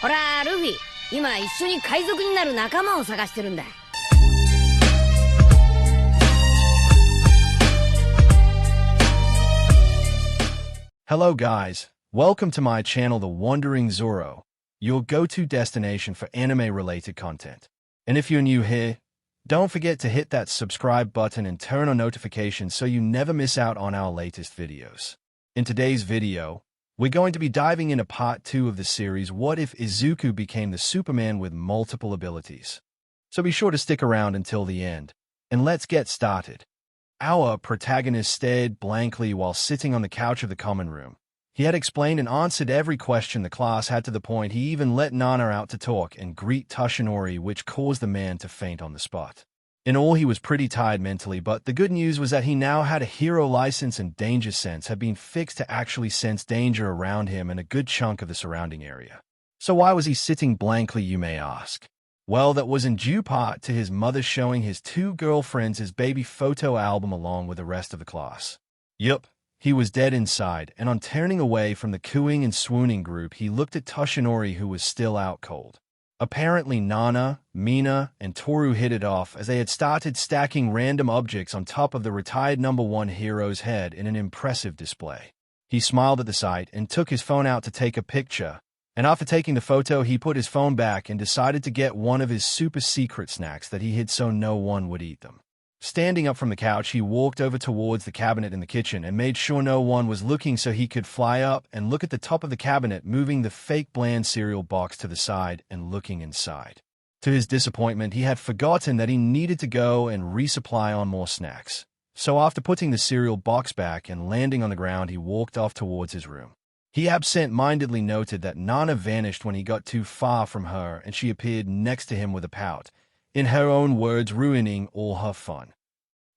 ほら、ルフィ、今一緒に海賊になる仲間を探してるんだ。Hello guys, welcome to my channel The Wandering Zoro, your go-to destination for anime-related content. And if you're new here, don't forget to hit that subscribe button and turn on notifications so you never miss out on our latest videos. In today's video, we're going to be diving into part 2 of the series What If Izuku Became the Superman with Multiple Abilities. So be sure to stick around until the end, and let's get started. Our protagonist stared blankly while sitting on the couch of the common room. He had explained and answered every question the class had to the point he even let Nana out to talk and greet Toshinori, which caused the man to faint on the spot. In all, he was pretty tired mentally, but the good news was that he now had a hero license and danger sense had been fixed to actually sense danger around him and a good chunk of the surrounding area. So why was he sitting blankly, you may ask? Well, that was in due part to his mother showing his 2 girlfriends his baby photo album along with the rest of the class. Yup, he was dead inside, and on turning away from the cooing and swooning group, he looked at Toshinori, who was still out cold. Apparently Nana, Mina, and Toru hit it off as they had started stacking random objects on top of the retired number 1 hero's head in an impressive display. He smiled at the sight and took his phone out to take a picture, and after taking the photo he put his phone back and decided to get one of his super secret snacks that he hid so no one would eat them. Standing up from the couch, he walked over towards the cabinet in the kitchen and made sure no one was looking so he could fly up and look at the top of the cabinet, moving the fake bland cereal box to the side and looking inside. To his disappointment, he had forgotten that he needed to go and resupply on more snacks. So after putting the cereal box back and landing on the ground, he walked off towards his room. He absent-mindedly noted that Nana vanished when he got too far from her and she appeared next to him with a pout, in her own words, ruining all her fun.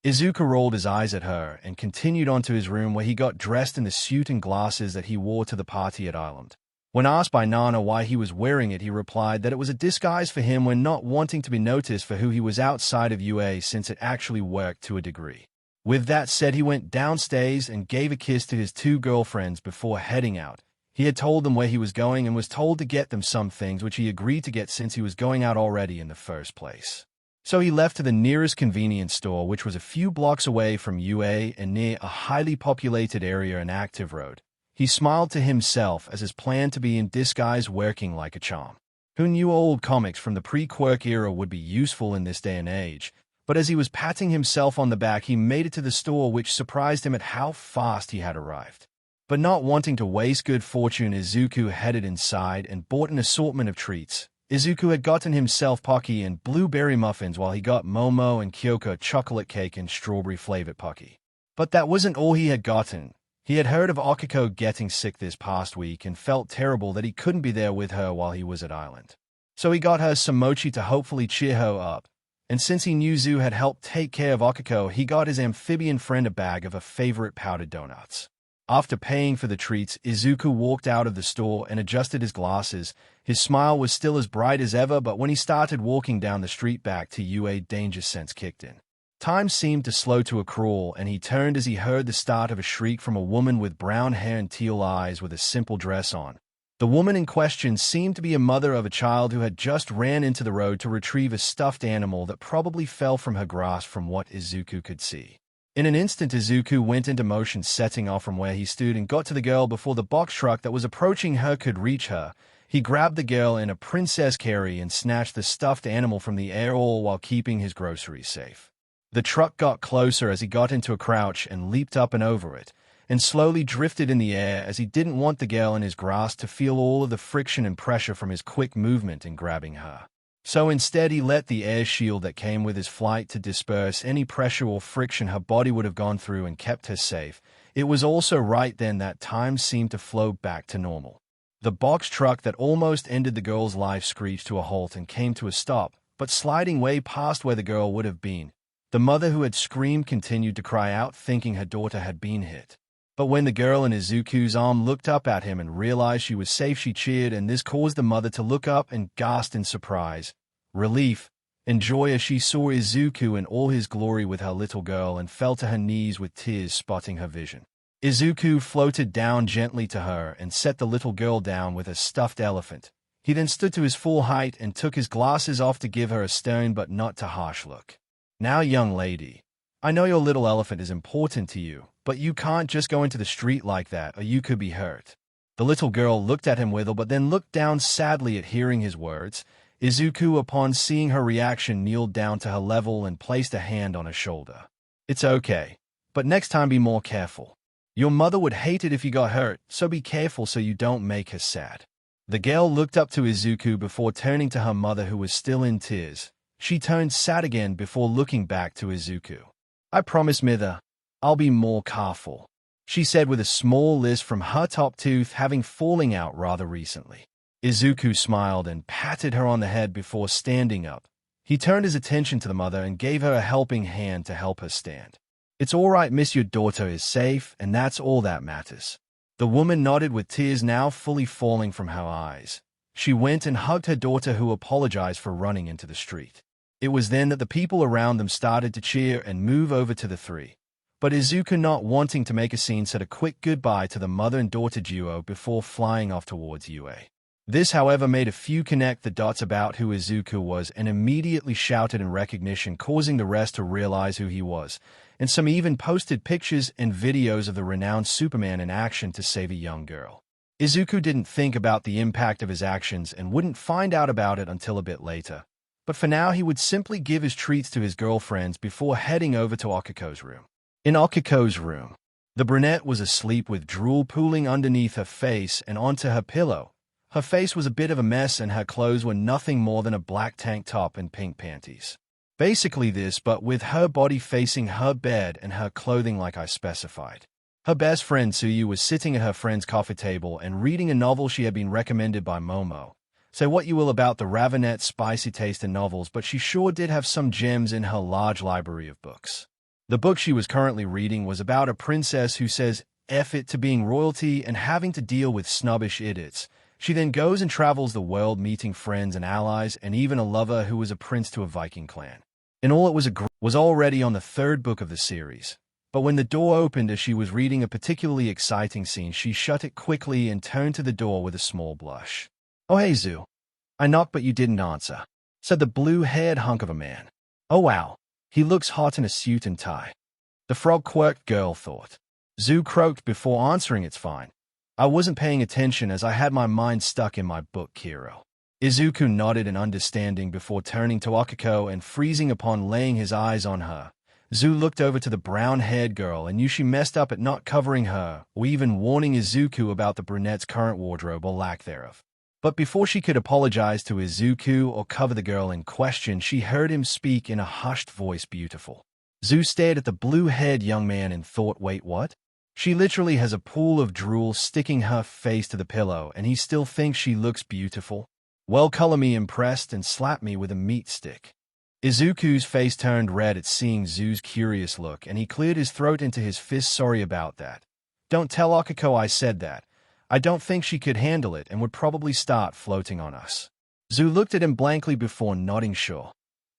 Izuku rolled his eyes at her and continued on to his room, where he got dressed in the suit and glasses that he wore to the party at Island. When asked by Nana why he was wearing it, he replied that it was a disguise for him when not wanting to be noticed for who he was outside of UA, since it actually worked to a degree. With that said, he went downstairs and gave a kiss to his 2 girlfriends before heading out. He had told them where he was going and was told to get them some things, which he agreed to get since he was going out already in the first place. So he left to the nearest convenience store, which was a few blocks away from UA and near a highly populated area and active road. He smiled to himself as his plan to be in disguise working like a charm. Who knew old comics from the pre-Quirk era would be useful in this day and age? But as he was patting himself on the back, he made it to the store, which surprised him at how fast he had arrived. But not wanting to waste good fortune, Izuku headed inside and bought an assortment of treats. Izuku had gotten himself Pocky and blueberry muffins, while he got Momo and Kyoko chocolate cake and strawberry-flavored Pocky. But that wasn't all he had gotten. He had heard of Akiko getting sick this past week and felt terrible that he couldn't be there with her while he was at Island. So he got her some mochi to hopefully cheer her up. And since he knew Zu had helped take care of Akiko, he got his amphibian friend a bag of her favorite powdered donuts. After paying for the treats, Izuku walked out of the store and adjusted his glasses. His smile was still as bright as ever, but when he started walking down the street back to UA, danger sense kicked in. Time seemed to slow to a crawl, and he turned as he heard the start of a shriek from a woman with brown hair and teal eyes with a simple dress on. The woman in question seemed to be a mother of a child who had just ran into the road to retrieve a stuffed animal that probably fell from her grasp, from what Izuku could see. In an instant, Izuku went into motion, setting off from where he stood and got to the girl before the box truck that was approaching her could reach her. He grabbed the girl in a princess carry and snatched the stuffed animal from the air, all while keeping his groceries safe. The truck got closer as he got into a crouch and leaped up and over it, and slowly drifted in the air as he didn't want the girl in his grasp to feel all of the friction and pressure from his quick movement in grabbing her. So instead, he let the air shield that came with his flight to disperse any pressure or friction her body would have gone through and kept her safe. It was also right then that time seemed to flow back to normal. The box truck that almost ended the girl's life screeched to a halt and came to a stop, but sliding way past where the girl would have been. The mother who had screamed continued to cry out, thinking her daughter had been hit. But when the girl in Izuku's arm looked up at him and realized she was safe, she cheered, and this caused the mother to look up and gasp in surprise, relief, and joy as she saw Izuku in all his glory with her little girl, and fell to her knees with tears spotting her vision. Izuku floated down gently to her and set the little girl down with a stuffed elephant. He then stood to his full height and took his glasses off to give her a stern but not too harsh look. Now, young lady, I know your little elephant is important to you, but you can't just go into the street like that or you could be hurt. The little girl looked at him with but then looked down sadly at hearing his words. Izuku, upon seeing her reaction, kneeled down to her level and placed a hand on her shoulder. It's okay, but next time be more careful. Your mother would hate it if you got hurt, so be careful so you don't make her sad. The girl looked up to Izuku before turning to her mother, who was still in tears. She turned sad again before looking back to Izuku. I promise, mother, I'll be more careful, she said with a small lisp from her top tooth having fallen out rather recently. Izuku smiled and patted her on the head before standing up. He turned his attention to the mother and gave her a helping hand to help her stand. It's all right, miss, your daughter is safe, and that's all that matters. The woman nodded with tears now fully falling from her eyes. She went and hugged her daughter, who apologized for running into the street. It was then that the people around them started to cheer and move over to the three. But Izuku, not wanting to make a scene, said a quick goodbye to the mother and daughter duo before flying off towards UA. This, however, made a few connect the dots about who Izuku was and immediately shouted in recognition, causing the rest to realize who he was, and some even posted pictures and videos of the renowned Superman in action to save a young girl. Izuku didn't think about the impact of his actions and wouldn't find out about it until a bit later. But for now, he would simply give his treats to his girlfriends before heading over to Akiko's room. In Akiko's room, the brunette was asleep with drool pooling underneath her face and onto her pillow. Her face was a bit of a mess and her clothes were nothing more than a black tank top and pink panties. Basically this, but with her body facing her bed and her clothing like I specified. Her best friend Tsuyu was sitting at her friend's coffee table and reading a novel she had been recommended by Momo. Say what you will about the Ravenette's spicy taste in novels, but she sure did have some gems in her large library of books. The book she was currently reading was about a princess who says F it to being royalty and having to deal with snobbish idiots. She then goes and travels the world, meeting friends and allies and even a lover who was a prince to a Viking clan. In all, it was already on the third book of the series. But when the door opened as she was reading a particularly exciting scene, she shut it quickly and turned to the door with a small blush. Oh hey Zu. I knocked but you didn't answer, said the blue-haired hunk of a man. Oh wow, he looks hot in a suit and tie. The frog-quirked girl thought. Zu croaked before answering, it's fine. I wasn't paying attention as I had my mind stuck in my book, Kiro. Izuku nodded in understanding before turning to Akiko and freezing upon laying his eyes on her. Zu looked over to the brown-haired girl and knew she messed up at not covering her or even warning Izuku about the brunette's current wardrobe or lack thereof. But before she could apologize to Izuku or cover the girl in question, she heard him speak in a hushed voice, beautiful. Zu stared at the blue-haired young man and thought, wait, what? She literally has a pool of drool sticking her face to the pillow, and he still thinks she looks beautiful? Well, color me impressed and slap me with a meat stick. Izuku's face turned red at seeing Zu's curious look, and he cleared his throat into his fist. Sorry about that. Don't tell Akiko I said that. I don't think she could handle it and would probably start floating on us. Zu looked at him blankly before nodding sure.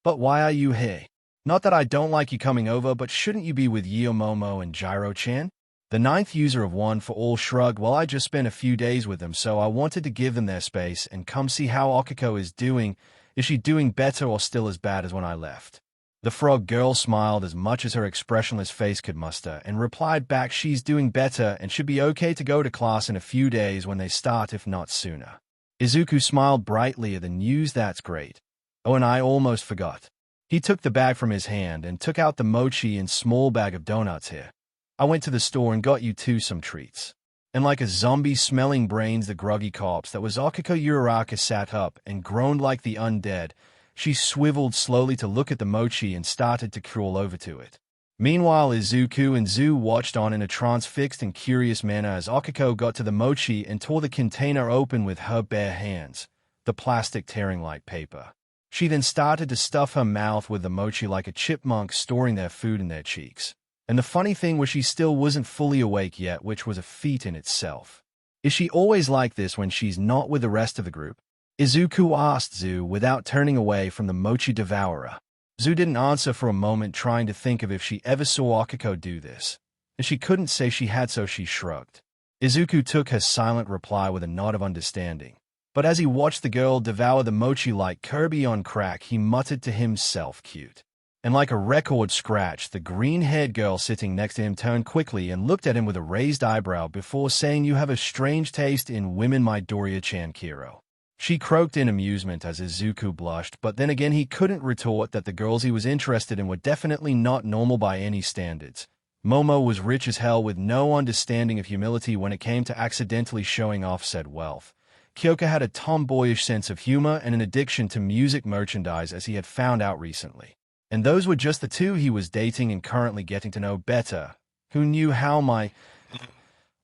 But why are you here? Not that I don't like you coming over, but shouldn't you be with Yomomo and Gyro-chan? The ninth user of One for All shrugged. Well, I just spent a few days with them, so I wanted to give them their space and come see how Akiko is doing. Is she doing better or still as bad as when I left? The frog girl smiled as much as her expressionless face could muster and replied back, she's doing better and should be okay to go to class in a few days when they start, if not sooner. Izuku smiled brightly at the news. That's great. Oh, and I almost forgot. He took the bag from his hand and took out the mochi and small bag of donuts. Here. I went to the store and got you two some treats. And like a zombie smelling brains, the groggy corpse that was Akiko Uraraka sat up and groaned like the undead. She swiveled slowly to look at the mochi and started to crawl over to it. Meanwhile, Izuku and Zu watched on in a transfixed and curious manner as Akiko got to the mochi and tore the container open with her bare hands, the plastic tearing like paper. She then started to stuff her mouth with the mochi like a chipmunk storing their food in their cheeks. And the funny thing was she still wasn't fully awake yet, which was a feat in itself. Is she always like this when she's not with the rest of the group? Izuku asked Zu without turning away from the mochi devourer. Zu didn't answer for a moment, trying to think of if she ever saw Akiko do this. And she couldn't say she had, so she shrugged. Izuku took her silent reply with a nod of understanding. But as he watched the girl devour the mochi like Kirby on crack, he muttered to himself, cute. And like a record scratch, the green-haired girl sitting next to him turned quickly and looked at him with a raised eyebrow before saying, "You have a strange taste in women, my Doria-chan Kiro." She croaked in amusement as Izuku blushed, but then again he couldn't retort that the girls he was interested in were definitely not normal by any standards. Momo was rich as hell with no understanding of humility when it came to accidentally showing off said wealth. Kyoka had a tomboyish sense of humor and an addiction to music merchandise, as he had found out recently. And those were just the two he was dating and currently getting to know better. Who knew how my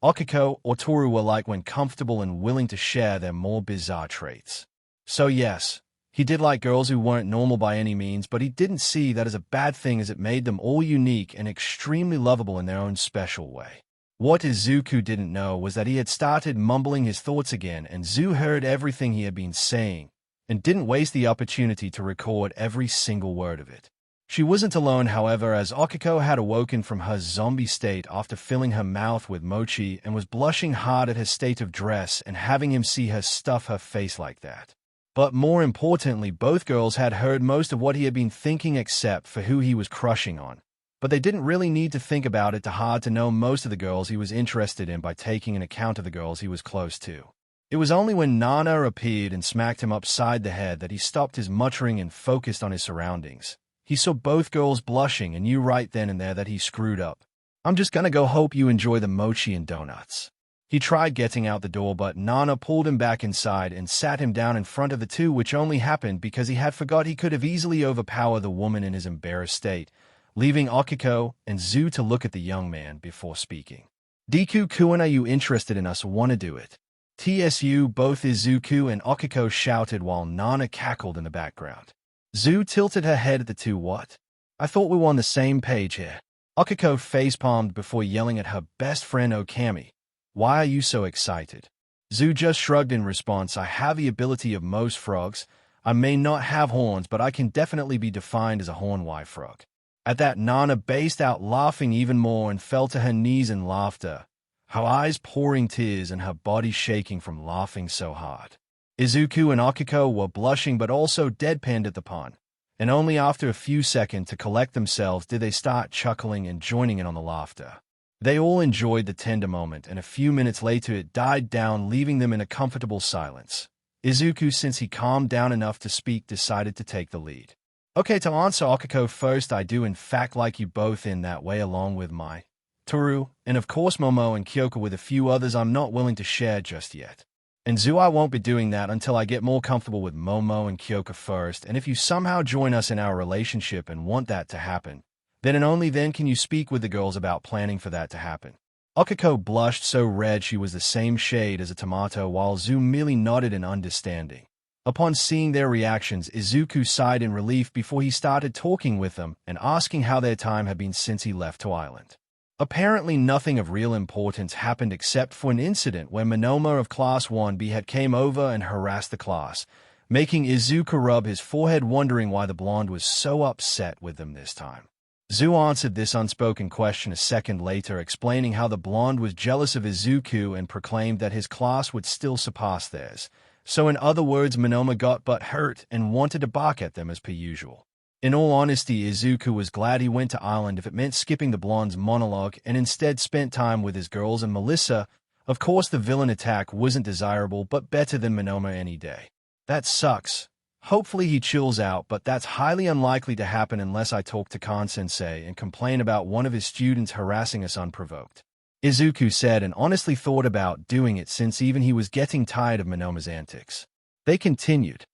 Akiko or Toru were like when comfortable and willing to share their more bizarre traits. So yes, he did like girls who weren't normal by any means, but he didn't see that as a bad thing, as it made them all unique and extremely lovable in their own special way. What Izuku didn't know was that he had started mumbling his thoughts again, and Zu heard everything he had been saying, and didn't waste the opportunity to record every single word of it. She wasn't alone, however, as Akiko had awoken from her zombie state after filling her mouth with mochi and was blushing hard at her state of dress and having him see her stuff her face like that. But more importantly, both girls had heard most of what he had been thinking except for who he was crushing on. But they didn't really need to think about it hard to know most of the girls he was interested in by taking an account of the girls he was close to. It was only when Nana appeared and smacked him upside the head that he stopped his muttering and focused on his surroundings. He saw both girls blushing and knew right then and there that he screwed up. "I'm just gonna go hope you enjoy the mochi and donuts." He tried getting out the door, but Nana pulled him back inside and sat him down in front of the two, which only happened because he had forgot he could have easily overpowered the woman in his embarrassed state, leaving Akiko and Zu to look at the young man before speaking. "Deku-kun, are you interested in us? Wanna do it?" "TSU," both Izuku and Akiko shouted while Nana cackled in the background. Zu tilted her head at the two. "What? I thought we were on the same page here." Akiko facepalmed before yelling at her best friend Okami, "Why are you so excited?" Zu just shrugged in response. "I have the ability of most frogs. I may not have horns, but I can definitely be defined as a horn-y frog." At that, Nana burst out laughing even more and fell to her knees in laughter, her eyes pouring tears and her body shaking from laughing so hard. Izuku and Akiko were blushing but also deadpanned at the pun, and only after a few seconds to collect themselves did they start chuckling and joining in on the laughter. They all enjoyed the tender moment, and a few minutes later it died down, leaving them in a comfortable silence. Izuku, since he calmed down enough to speak, decided to take the lead. "Okay, to answer Akiko first, I do in fact like you both in that way, along with my Toru, and of course Momo and Kyoka, with a few others I'm not willing to share just yet. And Zu, I won't be doing that until I get more comfortable with Momo and Kyoka first, and if you somehow join us in our relationship and want that to happen, then and only then can you speak with the girls about planning for that to happen." Akiko blushed so red she was the same shade as a tomato, while Zu merely nodded in understanding. Upon seeing their reactions, Izuku sighed in relief before he started talking with them and asking how their time had been since he left to Island. Apparently nothing of real importance happened except for an incident where Monoma of Class 1B had came over and harassed the class, making Izuku rub his forehead wondering why the blonde was so upset with them this time. Zu answered this unspoken question a second later, explaining how the blonde was jealous of Izuku and proclaimed that his class would still surpass theirs. So in other words, Monoma got butt hurt and wanted to bark at them as per usual. In all honesty, Izuku was glad he went to Island if it meant skipping the blonde's monologue and instead spent time with his girls and Melissa. Of course, the villain attack wasn't desirable, but better than Monoma any day. That sucks. Hopefully he chills out, but that's highly unlikely to happen unless I talk to Kan-sensei and complain about one of his students harassing us unprovoked. Izuku said, and honestly thought about doing it since even he was getting tired of Monoma's antics. They continued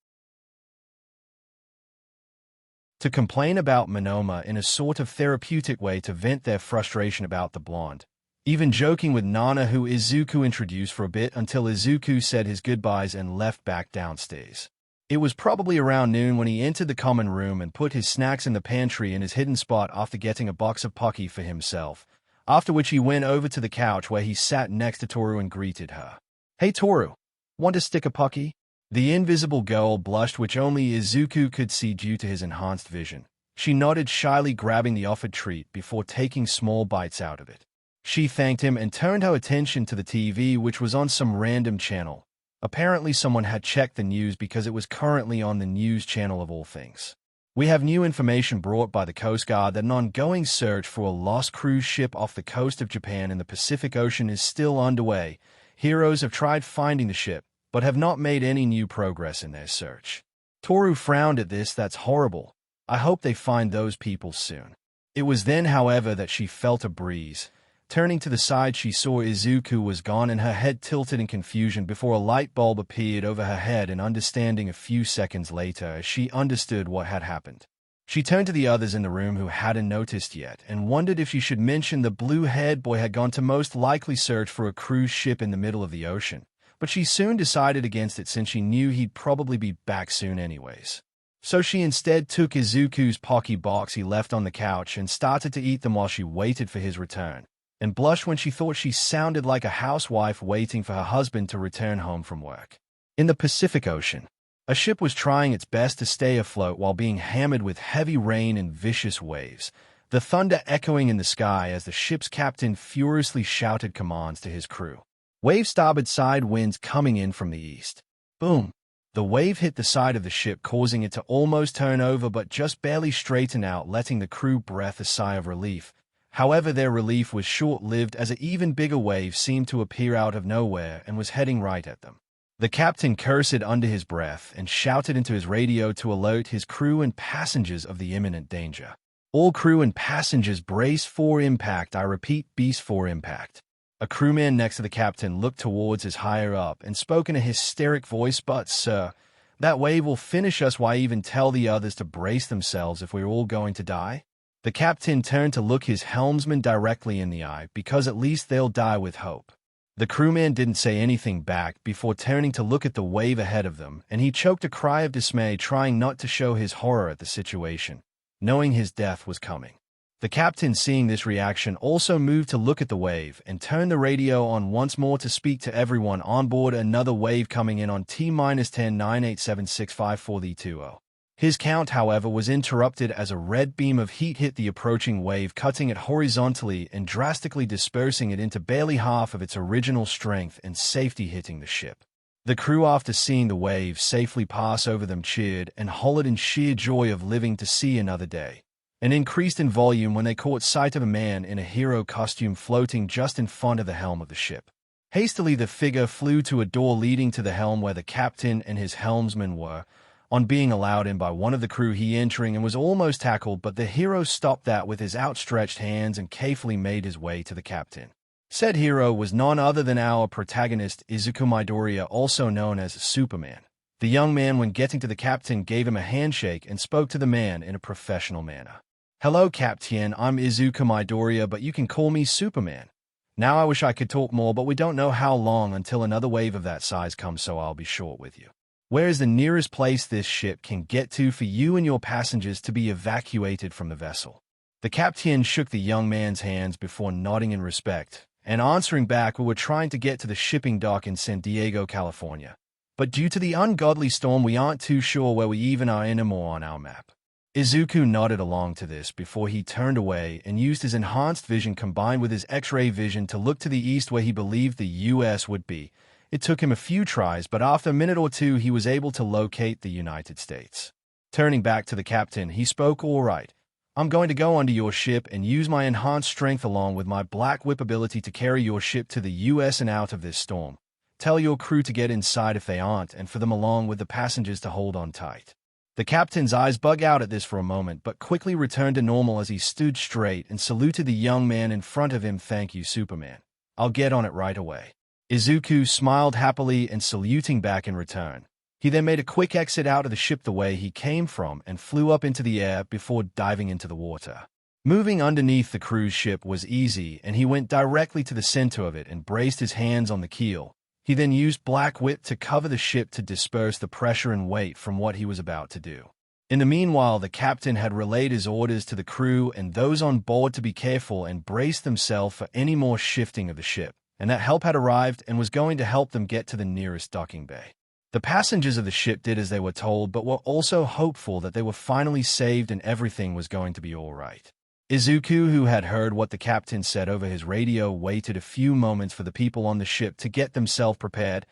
to complain about Monoma in a sort of therapeutic way to vent their frustration about the blonde, even joking with Nana, who Izuku introduced for a bit until Izuku said his goodbyes and left back downstairs. It was probably around noon when he entered the common room and put his snacks in the pantry in his hidden spot after getting a box of Pocky for himself, after which he went over to the couch where he sat next to Toru and greeted her. "Hey Toru, want to stick a Pocky?" The invisible girl blushed, which only Izuku could see due to his enhanced vision. She nodded shyly, grabbing the offered treat before taking small bites out of it. She thanked him and turned her attention to the TV, which was on some random channel. Apparently someone had checked the news because it was currently on the news channel of all things. We have new information brought by the Coast Guard that an ongoing search for a lost cruise ship off the coast of Japan in the Pacific Ocean is still underway. Heroes have tried finding the ship, but have not made any new progress in their search. Toru frowned at this. That's horrible. I hope they find those people soon. It was then, however, that she felt a breeze. Turning to the side, she saw Izuku was gone and her head tilted in confusion before a light bulb appeared over her head, and understanding a few seconds later, she understood what had happened. She turned to the others in the room who hadn't noticed yet and wondered if she should mention the blue-haired boy had gone to most likely search for a cruise ship in the middle of the ocean, but she soon decided against it since she knew he'd probably be back soon anyways. So she instead took Izuku's Pocky box he left on the couch and started to eat them while she waited for his return, and blushed when she thought she sounded like a housewife waiting for her husband to return home from work. In the Pacific Ocean, a ship was trying its best to stay afloat while being hammered with heavy rain and vicious waves, the thunder echoing in the sky as the ship's captain furiously shouted commands to his crew. Wave starboard side, winds coming in from the east. Boom! The wave hit the side of the ship, causing it to almost turn over but just barely straighten out, letting the crew breathe a sigh of relief. However, their relief was short-lived as an even bigger wave seemed to appear out of nowhere and was heading right at them. The captain cursed under his breath and shouted into his radio to alert his crew and passengers of the imminent danger. All crew and passengers brace for impact. I repeat, brace for impact. A crewman next to the captain looked towards his higher up and spoke in a hysteric voice, "But, sir, that wave will finish us. Why even tell the others to brace themselves if we're all going to die?" The captain turned to look his helmsman directly in the eye, because at least they'll die with hope. The crewman didn't say anything back before turning to look at the wave ahead of them, and he choked a cry of dismay, trying not to show his horror at the situation, knowing his death was coming. The captain, seeing this reaction, also moved to look at the wave and turned the radio on once more to speak to everyone on board. Another wave coming in on T-10 987654320. His count, however, was interrupted as a red beam of heat hit the approaching wave, cutting it horizontally and drastically dispersing it into barely half of its original strength and safety, hitting the ship. The crew, after seeing the wave safely pass over them, cheered and hollered in sheer joy of living to see another day, and increased in volume when they caught sight of a man in a hero costume floating just in front of the helm of the ship. Hastily, the figure flew to a door leading to the helm where the captain and his helmsman were. On being allowed in by one of the crew, he entering and was almost tackled, but the hero stopped that with his outstretched hands and carefully made his way to the captain. Said hero was none other than our protagonist, Izuku Midoriya, also known as Superman. The young man, when getting to the captain, gave him a handshake and spoke to the man in a professional manner. "Hello, Captain, I'm Izuku Midoriya, but you can call me Superman. Now I wish I could talk more, but we don't know how long until another wave of that size comes, so I'll be short with you. Where is the nearest place this ship can get to for you and your passengers to be evacuated from the vessel?" The captain shook the young man's hands before nodding in respect and answering back, "We were trying to get to the shipping dock in San Diego, California, but due to the ungodly storm, we aren't too sure where we even are anymore on our map." Izuku nodded along to this before he turned away and used his enhanced vision combined with his X-ray vision to look to the east where he believed the U.S. would be. It took him a few tries, but after a minute or two he was able to locate the United States. Turning back to the captain, he spoke, "All right, I'm going to go under your ship and use my enhanced strength along with my black whip ability to carry your ship to the U.S. and out of this storm. Tell your crew to get inside if they aren't, and for them along with the passengers to hold on tight." The captain's eyes bug out at this for a moment, but quickly returned to normal as he stood straight and saluted the young man in front of him. "Thank you, Superman. I'll get on it right away." Izuku smiled happily and saluting back in return. He then made a quick exit out of the ship the way he came from and flew up into the air before diving into the water. Moving underneath the cruise ship was easy, and he went directly to the center of it and braced his hands on the keel. He then used Black Whip to cover the ship to disperse the pressure and weight from what he was about to do. In the meanwhile, the captain had relayed his orders to the crew and those on board to be careful and brace themselves for any more shifting of the ship, and that help had arrived and was going to help them get to the nearest docking bay. The passengers of the ship did as they were told, but were also hopeful that they were finally saved and everything was going to be all right. Izuku, who had heard what the captain said over his radio, waited a few moments for the people on the ship to get themselves prepared.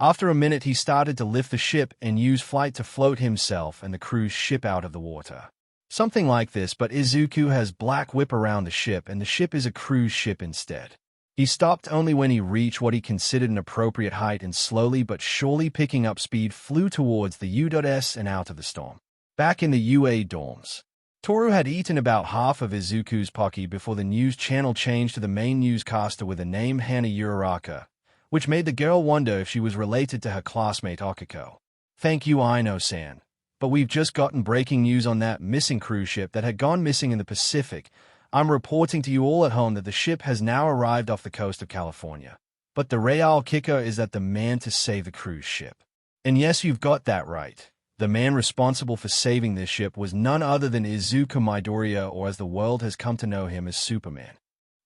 After a minute, he started to lift the ship and use flight to float himself and the cruise ship out of the water. Something like this, but Izuku has black whip around the ship and the ship is a cruise ship instead. He stopped only when he reached what he considered an appropriate height and slowly but surely picking up speed flew towards the U.S. and out of the storm. Back in the UA dorms, Toru had eaten about half of Izuku's poke before the news channel changed to the main newscaster with the name Hana Uraraka, which made the girl wonder if she was related to her classmate Akiko. "Thank you, Aino-san. But we've just gotten breaking news on that missing cruise ship that had gone missing in the Pacific. I'm reporting to you all at home that the ship has now arrived off the coast of California. But the real kicker is that the man to save the cruise ship." And yes, you've got that right. The man responsible for saving this ship was none other than Izuku Midoriya, or as the world has come to know him as Superman.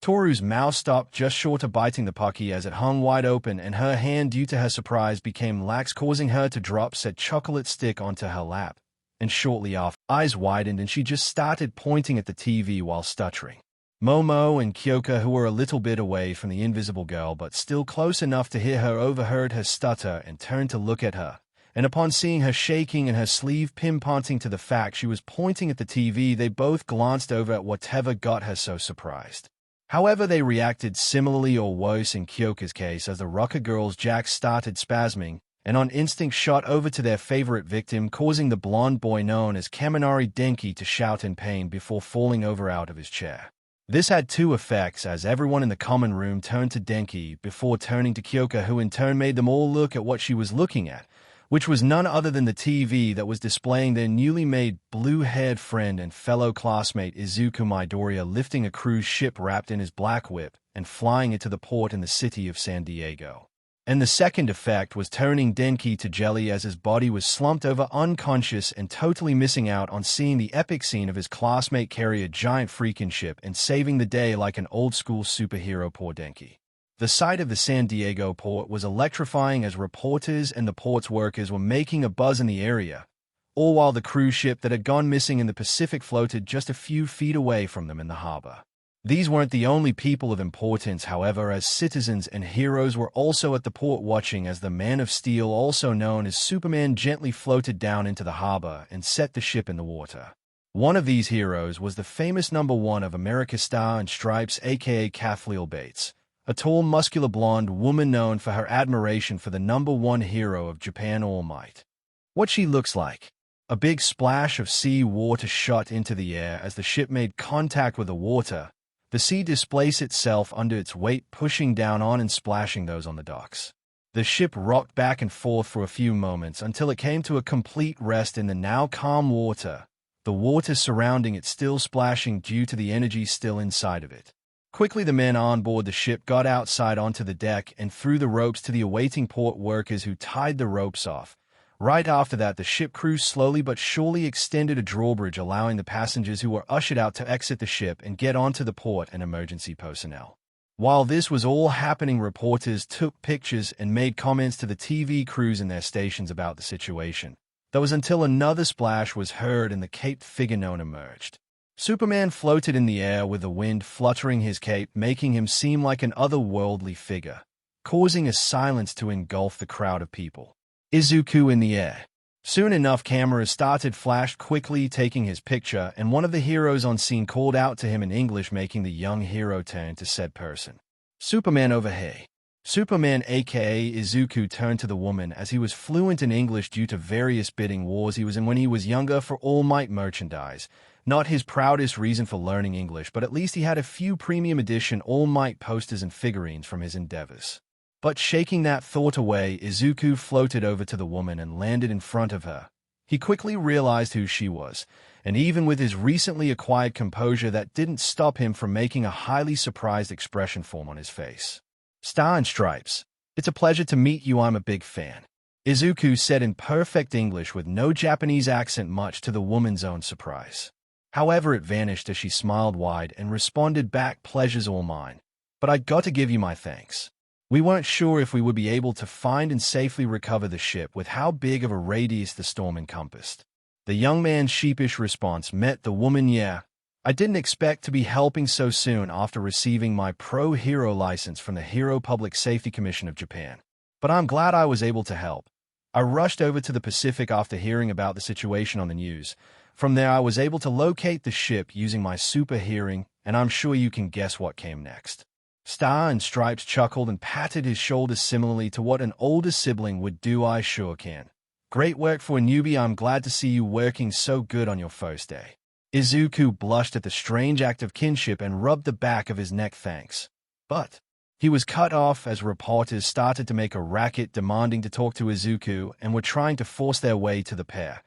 Toru's mouth stopped just short of biting the poke as it hung wide open, and her hand, due to her surprise, became lax, causing her to drop said chocolate stick onto her lap. And shortly after, eyes widened and she just started pointing at the TV while stuttering. Momo and Kyoka, who were a little bit away from the invisible girl but still close enough to hear her, overheard her stutter and turned to look at her. And upon seeing her shaking and her sleeve pinpointing to the fact she was pointing at the TV, they both glanced over at whatever got her so surprised. However, they reacted similarly or worse in Kyoka's case, as the Ruka girl's jack started spasming, and on instinct shot over to their favorite victim, causing the blonde boy known as Kaminari Denki to shout in pain before falling over out of his chair. This had two effects, as everyone in the common room turned to Denki before turning to Kyoka, who in turn made them all look at what she was looking at, which was none other than the TV that was displaying their newly made blue-haired friend and fellow classmate Izuku Midoriya lifting a cruise ship wrapped in his black whip and flying it to the port in the city of San Diego. And the second effect was turning Denki to jelly, as his body was slumped over unconscious and totally missing out on seeing the epic scene of his classmate carry a giant freaking ship and saving the day like an old-school superhero. Poor Denki. The sight of the San Diego port was electrifying, as reporters and the port's workers were making a buzz in the area, all while the cruise ship that had gone missing in the Pacific floated just a few feet away from them in the harbor. These weren't the only people of importance, however, as citizens and heroes were also at the port watching as the Man of Steel, also known as Superman, gently floated down into the harbor and set the ship in the water. One of these heroes was the famous #1 of America's Star and Stripes, aka Kathleen Bates, a tall, muscular blonde woman known for her admiration for the #1 hero of Japan, All Might. What she looks like. A big splash of sea water shot into the air as the ship made contact with the water. The sea displaced itself under its weight, pushing down on and splashing those on the docks. The ship rocked back and forth for a few moments until it came to a complete rest in the now calm water, the water surrounding it still splashing due to the energy still inside of it. Quickly, the men on board the ship got outside onto the deck and threw the ropes to the awaiting port workers, who tied the ropes off. Right after that, the ship crew slowly but surely extended a drawbridge, allowing the passengers who were ushered out to exit the ship and get onto the port and emergency personnel. While this was all happening, reporters took pictures and made comments to the TV crews in their stations about the situation. That was until another splash was heard and the caped figure known emerged. Superman floated in the air with the wind fluttering his cape, making him seem like an otherworldly figure, causing a silence to engulf the crowd of people. Izuku in the air. Soon enough, cameras started flashed quickly taking his picture, and one of the heroes on scene called out to him in English, making the young hero turn to said person. "Superman over here." Superman aka Izuku turned to the woman, as he was fluent in English due to various bidding wars he was in when he was younger for All Might merchandise. Not his proudest reason for learning English, but at least he had a few premium edition All Might posters and figurines from his endeavors. But shaking that thought away, Izuku floated over to the woman and landed in front of her. He quickly realized who she was, and even with his recently acquired composure, that didn't stop him from making a highly surprised expression form on his face. "Star and Stripes, it's a pleasure to meet you. I'm a big fan," Izuku said in perfect English with no Japanese accent, much to the woman's own surprise. However, it vanished as she smiled wide and responded back, "Pleasure's all mine. But I got to give you my thanks. We weren't sure if we would be able to find and safely recover the ship with how big of a radius the storm encompassed." The young man's sheepish response met the woman, "Yeah, I didn't expect to be helping so soon after receiving my pro-hero license from the Hero Public Safety Commission of Japan." but I'm glad I was able to help. I rushed over to the Pacific after hearing about the situation on the news. From there, I was able to locate the ship using my super hearing, and I'm sure you can guess what came next. Star and Stripes chuckled and patted his shoulders similarly to what an older sibling would do. I sure can. Great work for a newbie. I'm glad to see you working so good on your first day. Izuku blushed at the strange act of kinship and rubbed the back of his neck. Thanks. But he was cut off as reporters started to make a racket demanding to talk to Izuku and were trying to force their way to the pair.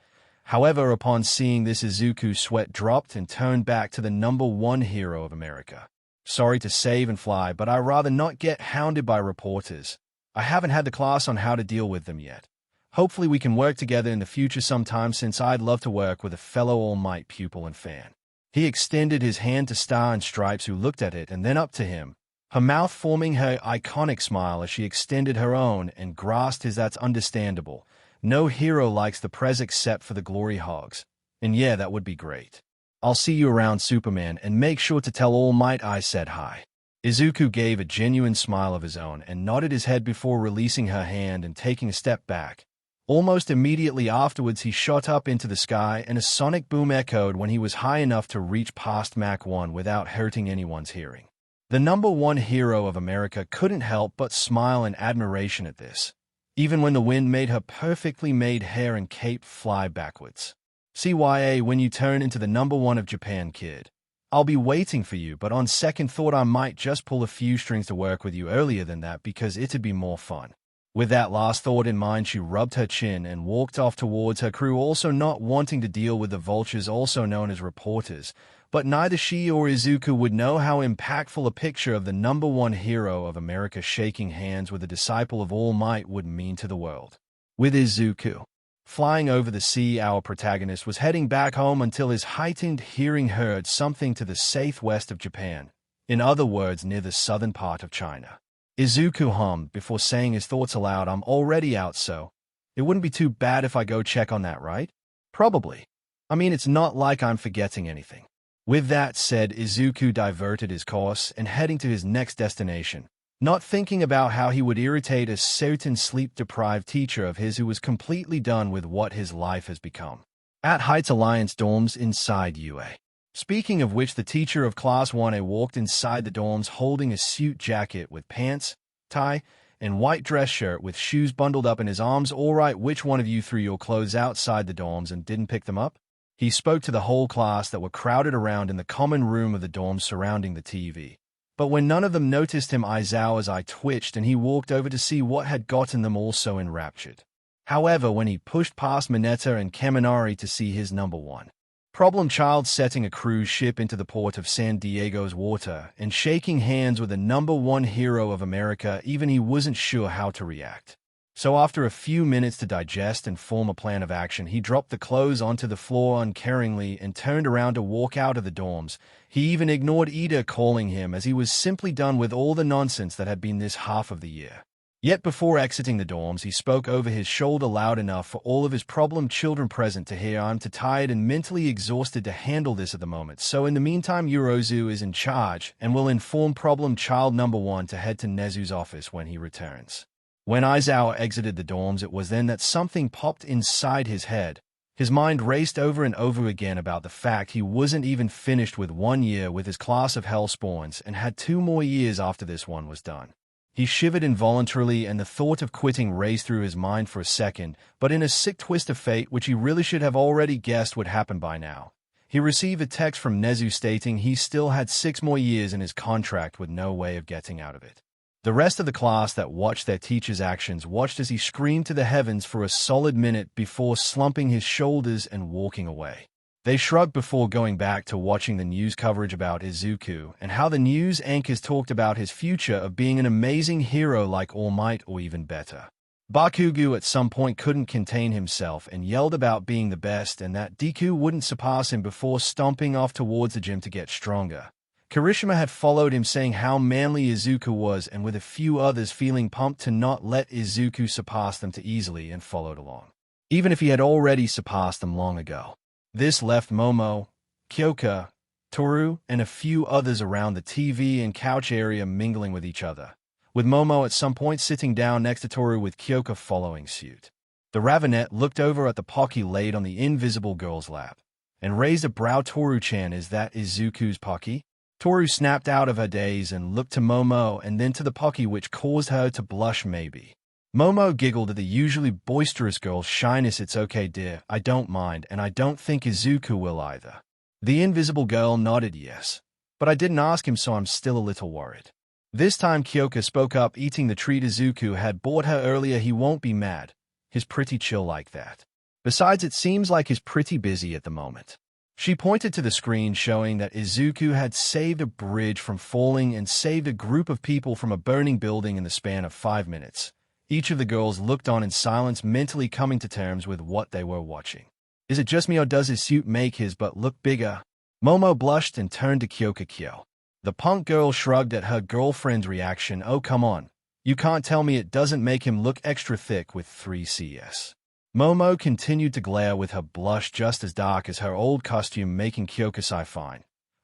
However, upon seeing this, Izuku's sweat dropped and turned back to the #1 hero of America. Sorry to save and fly, but I'd rather not get hounded by reporters. I haven't had the class on how to deal with them yet. Hopefully we can work together in the future sometime, since I'd love to work with a fellow All Might pupil and fan. He extended his hand to Star and Stripes, who looked at it and then up to him, her mouth forming her iconic smile as she extended her own and grasped his. That's understandable. No hero likes the prez except for the glory hogs. And yeah, that would be great. I'll see you around, Superman, and make sure to tell All Might I said hi. Izuku gave a genuine smile of his own and nodded his head before releasing her hand and taking a step back. Almost immediately afterwards, he shot up into the sky, and a sonic boom echoed when he was high enough to reach past Mach 1 without hurting anyone's hearing. The #1 hero of America couldn't help but smile in admiration at this, even when the wind made her perfectly made hair and cape fly backwards. CYA, when you turn into the #1 of Japan, kid. I'll be waiting for you, but on second thought I might just pull a few strings to work with you earlier than that because it'd be more fun. With that last thought in mind, she rubbed her chin and walked off towards her crew, also not wanting to deal with the vultures, also known as reporters. But neither she or Izuku would know how impactful a picture of the #1 hero of America shaking hands with a disciple of All Might would mean to the world. With Izuku flying over the sea, our protagonist was heading back home until his heightened hearing heard something to the southwest of Japan. In other words, near the southern part of China. Izuku hummed before saying his thoughts aloud. I'm already out, so it wouldn't be too bad if I go check on that, right? Probably. I mean, it's not like I'm forgetting anything. With that said, Izuku diverted his course and heading to his next destination, not thinking about how he would irritate a certain sleep-deprived teacher of his who was completely done with what his life has become. At Heights Alliance dorms inside UA. Speaking of which, the teacher of Class 1A walked inside the dorms holding a suit jacket with pants, tie, and white dress shirt with shoes bundled up in his arms. All right, which one of you threw your clothes outside the dorms and didn't pick them up? He spoke to the whole class that were crowded around in the common room of the dorms surrounding the TV. But when none of them noticed him, Aizawa's eye twitched and he walked over to see what had gotten them all so enraptured. However, when he pushed past Mineta and Kaminari to see his #1 problem child setting a cruise ship into the port of San Diego's water and shaking hands with the #1 hero of America, even he wasn't sure how to react. So after a few minutes to digest and form a plan of action, he dropped the clothes onto the floor uncaringly and turned around to walk out of the dorms. He even ignored Ida calling him, as he was simply done with all the nonsense that had been this half of the year. Yet before exiting the dorms, he spoke over his shoulder loud enough for all of his problem children present to hear. I'm too tired and mentally exhausted to handle this at the moment, so in the meantime Yorozu is in charge and will inform problem child #1 to head to Nezu's office when he returns. When Aizawa exited the dorms, it was then that something popped inside his head. His mind raced over and over again about the fact he wasn't even finished with 1 year with his class of Hellspawns and had 2 more years after this one was done. He shivered involuntarily, and the thought of quitting raced through his mind for a second, but in a sick twist of fate, which he really should have already guessed would happen by now, he received a text from Nezu stating he still had 6 more years in his contract with no way of getting out of it. The rest of the class that watched their teacher's actions watched as he screamed to the heavens for a solid minute before slumping his shoulders and walking away. They shrugged before going back to watching the news coverage about Izuku and how the news anchors talked about his future of being an amazing hero like All Might or even better. Bakugo at some point couldn't contain himself and yelled about being the best and that Deku wouldn't surpass him before stomping off towards the gym to get stronger. Kirishima had followed him saying how manly Izuku was, and with a few others feeling pumped to not let Izuku surpass them too easily, and followed along, even if he had already surpassed them long ago. This left Momo, Kyoka, Toru, and a few others around the TV and couch area mingling with each other. with Momo at some point sitting down next to Toru with Kyoka following suit. The Ravenet looked over at the Pocky laid on the invisible girl's lap, and raised a brow. Toru-chan, is that Izuku's Pocky? Toru snapped out of her daze and looked to Momo and then to the Pocky, which caused her to blush maybe. Momo giggled at the usually boisterous girl's shyness. It's okay, dear, I don't mind, and I don't think Izuku will either. The invisible girl nodded yes, but I didn't ask him, so I'm still a little worried. This time Kyoka spoke up, eating the treat Izuku had bought her earlier. He won't be mad. He's pretty chill like that. Besides, it seems like he's pretty busy at the moment. She pointed to the screen showing that Izuku had saved a bridge from falling and saved a group of people from a burning building in the span of 5 minutes. Each of the girls looked on in silence, mentally coming to terms with what they were watching. Is it just me, or does his suit make his butt look bigger? Momo blushed and turned to Kyoka. Kyo. The punk girl shrugged at her girlfriend's reaction. Oh, come on. You can't tell me it doesn't make him look extra thick with 3CS. Momo continued to glare with her blush just as dark as her old costume, making Kyoka sigh.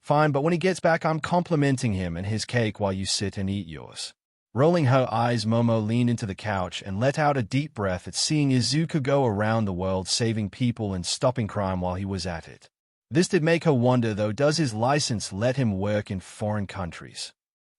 Fine, but when he gets back I'm complimenting him and his cake while you sit and eat yours. Rolling her eyes, Momo leaned into the couch and let out a deep breath at seeing Izuku go around the world saving people and stopping crime while he was at it. This did make her wonder, though, does his license let him work in foreign countries?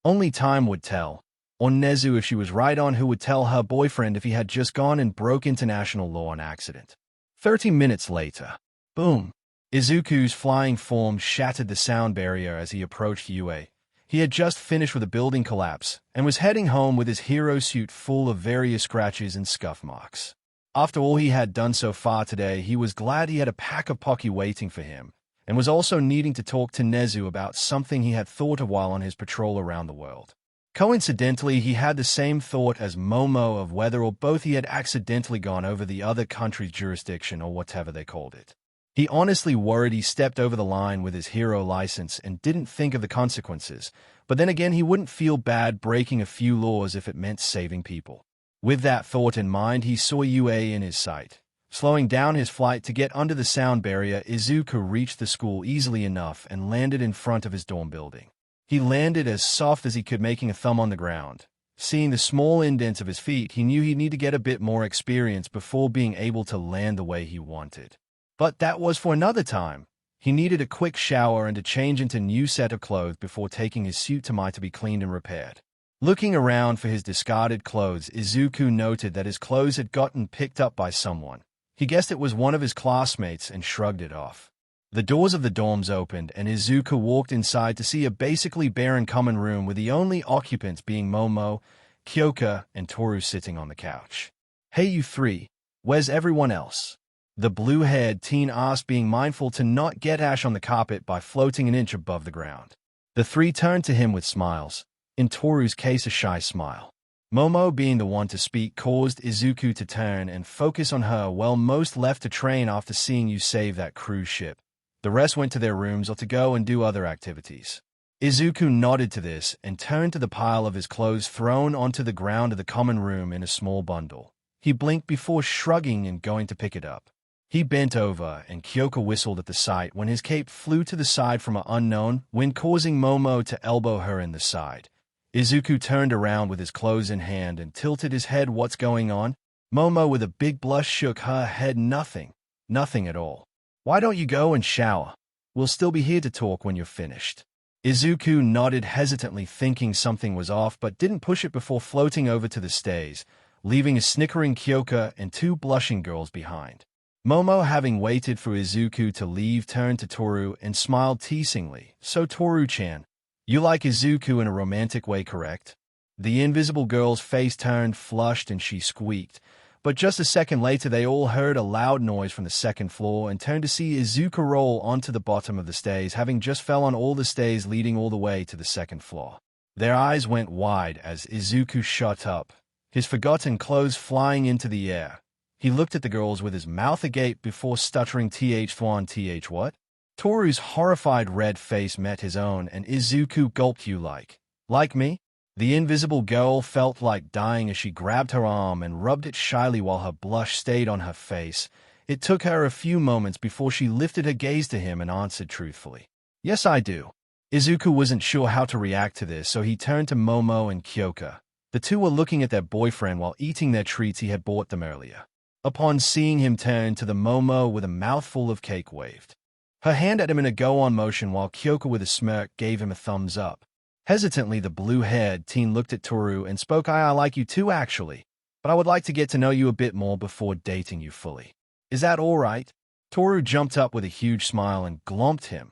Only time would tell. Or Nezu, if she was right on, who would tell her boyfriend if he had just gone and broke international law on accident. 30 minutes later. Boom. Izuku's flying form shattered the sound barrier as he approached Yue. He had just finished with a building collapse and was heading home with his hero suit full of various scratches and scuff marks. After all he had done so far today, he was glad he had a pack of Pocky waiting for him, and was also needing to talk to Nezu about something he had thought of while on his patrol around the world. Coincidentally, he had the same thought as Momo of whether or both he had accidentally gone over the other country's jurisdiction or whatever they called it. He honestly worried he stepped over the line with his hero license and didn't think of the consequences, but then again he wouldn't feel bad breaking a few laws if it meant saving people. With that thought in mind, he saw Yue in his sight. Slowing down his flight to get under the sound barrier, Izuku reached the school easily enough and landed in front of his dorm building. He landed as soft as he could, making a thumb on the ground. Seeing the small indents of his feet, he knew he'd need to get a bit more experience before being able to land the way he wanted. But that was for another time. He needed a quick shower and to change into a new set of clothes before taking his suit to Mai to be cleaned and repaired. Looking around for his discarded clothes, Izuku noted that his clothes had gotten picked up by someone. He guessed it was one of his classmates and shrugged it off. The doors of the dorms opened, and Izuku walked inside to see a basically barren common room with the only occupants being Momo, Kyoka, and Toru sitting on the couch. Hey you three, where's everyone else? The blue-haired teen asked, being mindful to not get ash on the carpet by floating an inch above the ground. The three turned to him with smiles, in Toru's case a shy smile. Momo, being the one to speak, caused Izuku to turn and focus on her, while most left to train after seeing you save that cruise ship. The rest went to their rooms or to go and do other activities. Izuku nodded to this and turned to the pile of his clothes thrown onto the ground of the common room in a small bundle. He blinked before shrugging and going to pick it up. He bent over, and Kyoka whistled at the sight when his cape flew to the side from an unknown wind, causing Momo to elbow her in the side. Izuku turned around with his clothes in hand and tilted his head. What's going on? Momo, with a big blush, shook her head. Nothing. Nothing at all. Why don't you go and shower? We'll still be here to talk when you're finished. Izuku nodded hesitantly, thinking something was off, but didn't push it before floating over to the stays, leaving a snickering Kyoka and 2 blushing girls behind. Momo, having waited for Izuku to leave, turned to Toru and smiled teasingly. So Toru-chan, you like Izuku in a romantic way, correct? The invisible girl's face turned flushed and she squeaked. But just a second later, they all heard a loud noise from the second floor and turned to see Izuku roll onto the bottom of the stairs, having just fell on all the stairs leading all the way to the second floor. Their eyes went wide as Izuku shot up, his forgotten clothes flying into the air. He looked at the girls with his mouth agape before stuttering, th what? Toru's horrified red face met his own, and Izuku gulped. You like me? The invisible girl felt like dying as she grabbed her arm and rubbed it shyly while her blush stayed on her face. It took her a few moments before she lifted her gaze to him and answered truthfully. Yes, I do. Izuku wasn't sure how to react to this, so he turned to Momo and Kyoka. The two were looking at their boyfriend while eating their treats he had bought them earlier. Upon seeing him turn to the Momo with a mouthful of cake waved her hand at him in a go-on motion while Kyoko with a smirk gave him a thumbs up. Hesitantly, the blue-haired teen looked at Toru and spoke, I like you too, actually, but I would like to get to know you a bit more before dating you fully. Is that all right? Toru jumped up with a huge smile and glomped him.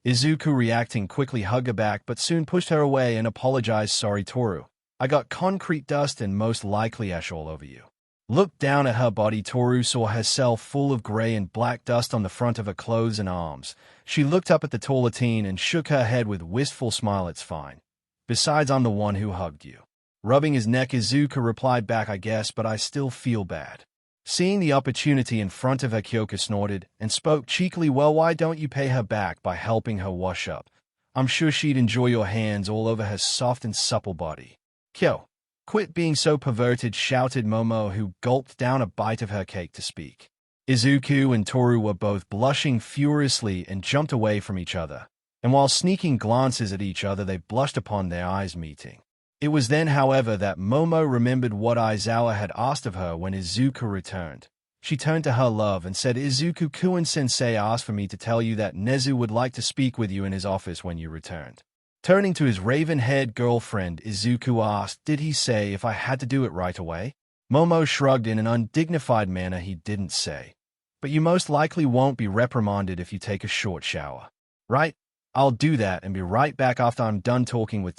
Izuku, reacting quickly, hugged her back but soon pushed her away and apologized. Sorry, Toru. I got concrete dust and most likely ash all over you. Looked down at her body. Toru saw herself full of gray and black dust on the front of her clothes and arms. She looked up at the taller teen and shook her head with a wistful smile. It's fine. Besides, I'm the one who hugged you. Rubbing his neck, Izuku replied back, I guess, but I still feel bad. Seeing the opportunity in front of her, Kyoko snorted and spoke cheekily, well, why don't you pay her back by helping her wash up? I'm sure she'd enjoy your hands all over her soft and supple body. Kyo, quit being so perverted, shouted Momo, who gulped down a bite of her cake to speak. Izuku and Toru were both blushing furiously and jumped away from each other, and while sneaking glances at each other, they blushed upon their eyes meeting. It was then, however, that Momo remembered what Aizawa had asked of her when Izuku returned. She turned to her love and said, Izuku-kun-sensei asked for me to tell you that Nezu would like to speak with you in his office when you returned. Turning to his raven-haired girlfriend, Izuku asked, did he say if I had to do it right away? Momo shrugged in an undignified manner. He didn't say. But you most likely won't be reprimanded if you take a short shower. Right? I'll do that and be right back after I'm done talking to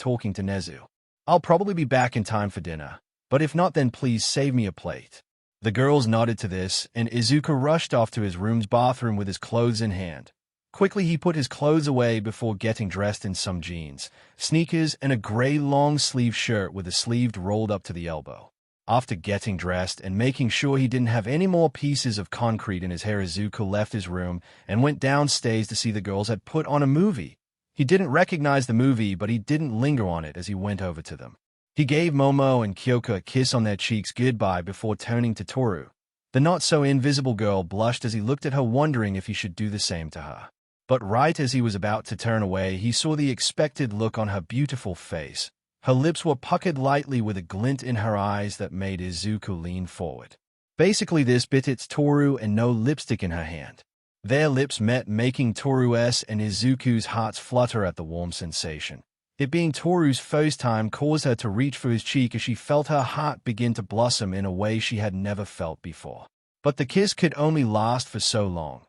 Nezu. I'll probably be back in time for dinner, but if not, then please save me a plate. The girls nodded to this, and Izuku rushed off to his room's bathroom with his clothes in hand. Quickly, he put his clothes away before getting dressed in some jeans, sneakers, and a gray long-sleeve shirt with the sleeve rolled up to the elbow. After getting dressed and making sure he didn't have any more pieces of concrete in his hair, Izuku left his room and went downstairs to see the girls had put on a movie. He didn't recognize the movie, but he didn't linger on it as he went over to them. He gave Momo and Kyoko a kiss on their cheeks goodbye before turning to Toru. The not-so-invisible girl blushed as he looked at her, wondering if he should do the same to her. But right as he was about to turn away, he saw the expected look on her beautiful face. Her lips were puckered lightly with a glint in her eyes that made Izuku lean forward. Basically this bit, it's Toru and no lipstick in her hand. Their lips met, making Toru's and Izuku's hearts flutter at the warm sensation. It being Toru's first time caused her to reach for his cheek as she felt her heart begin to blossom in a way she had never felt before. But the kiss could only last for so long.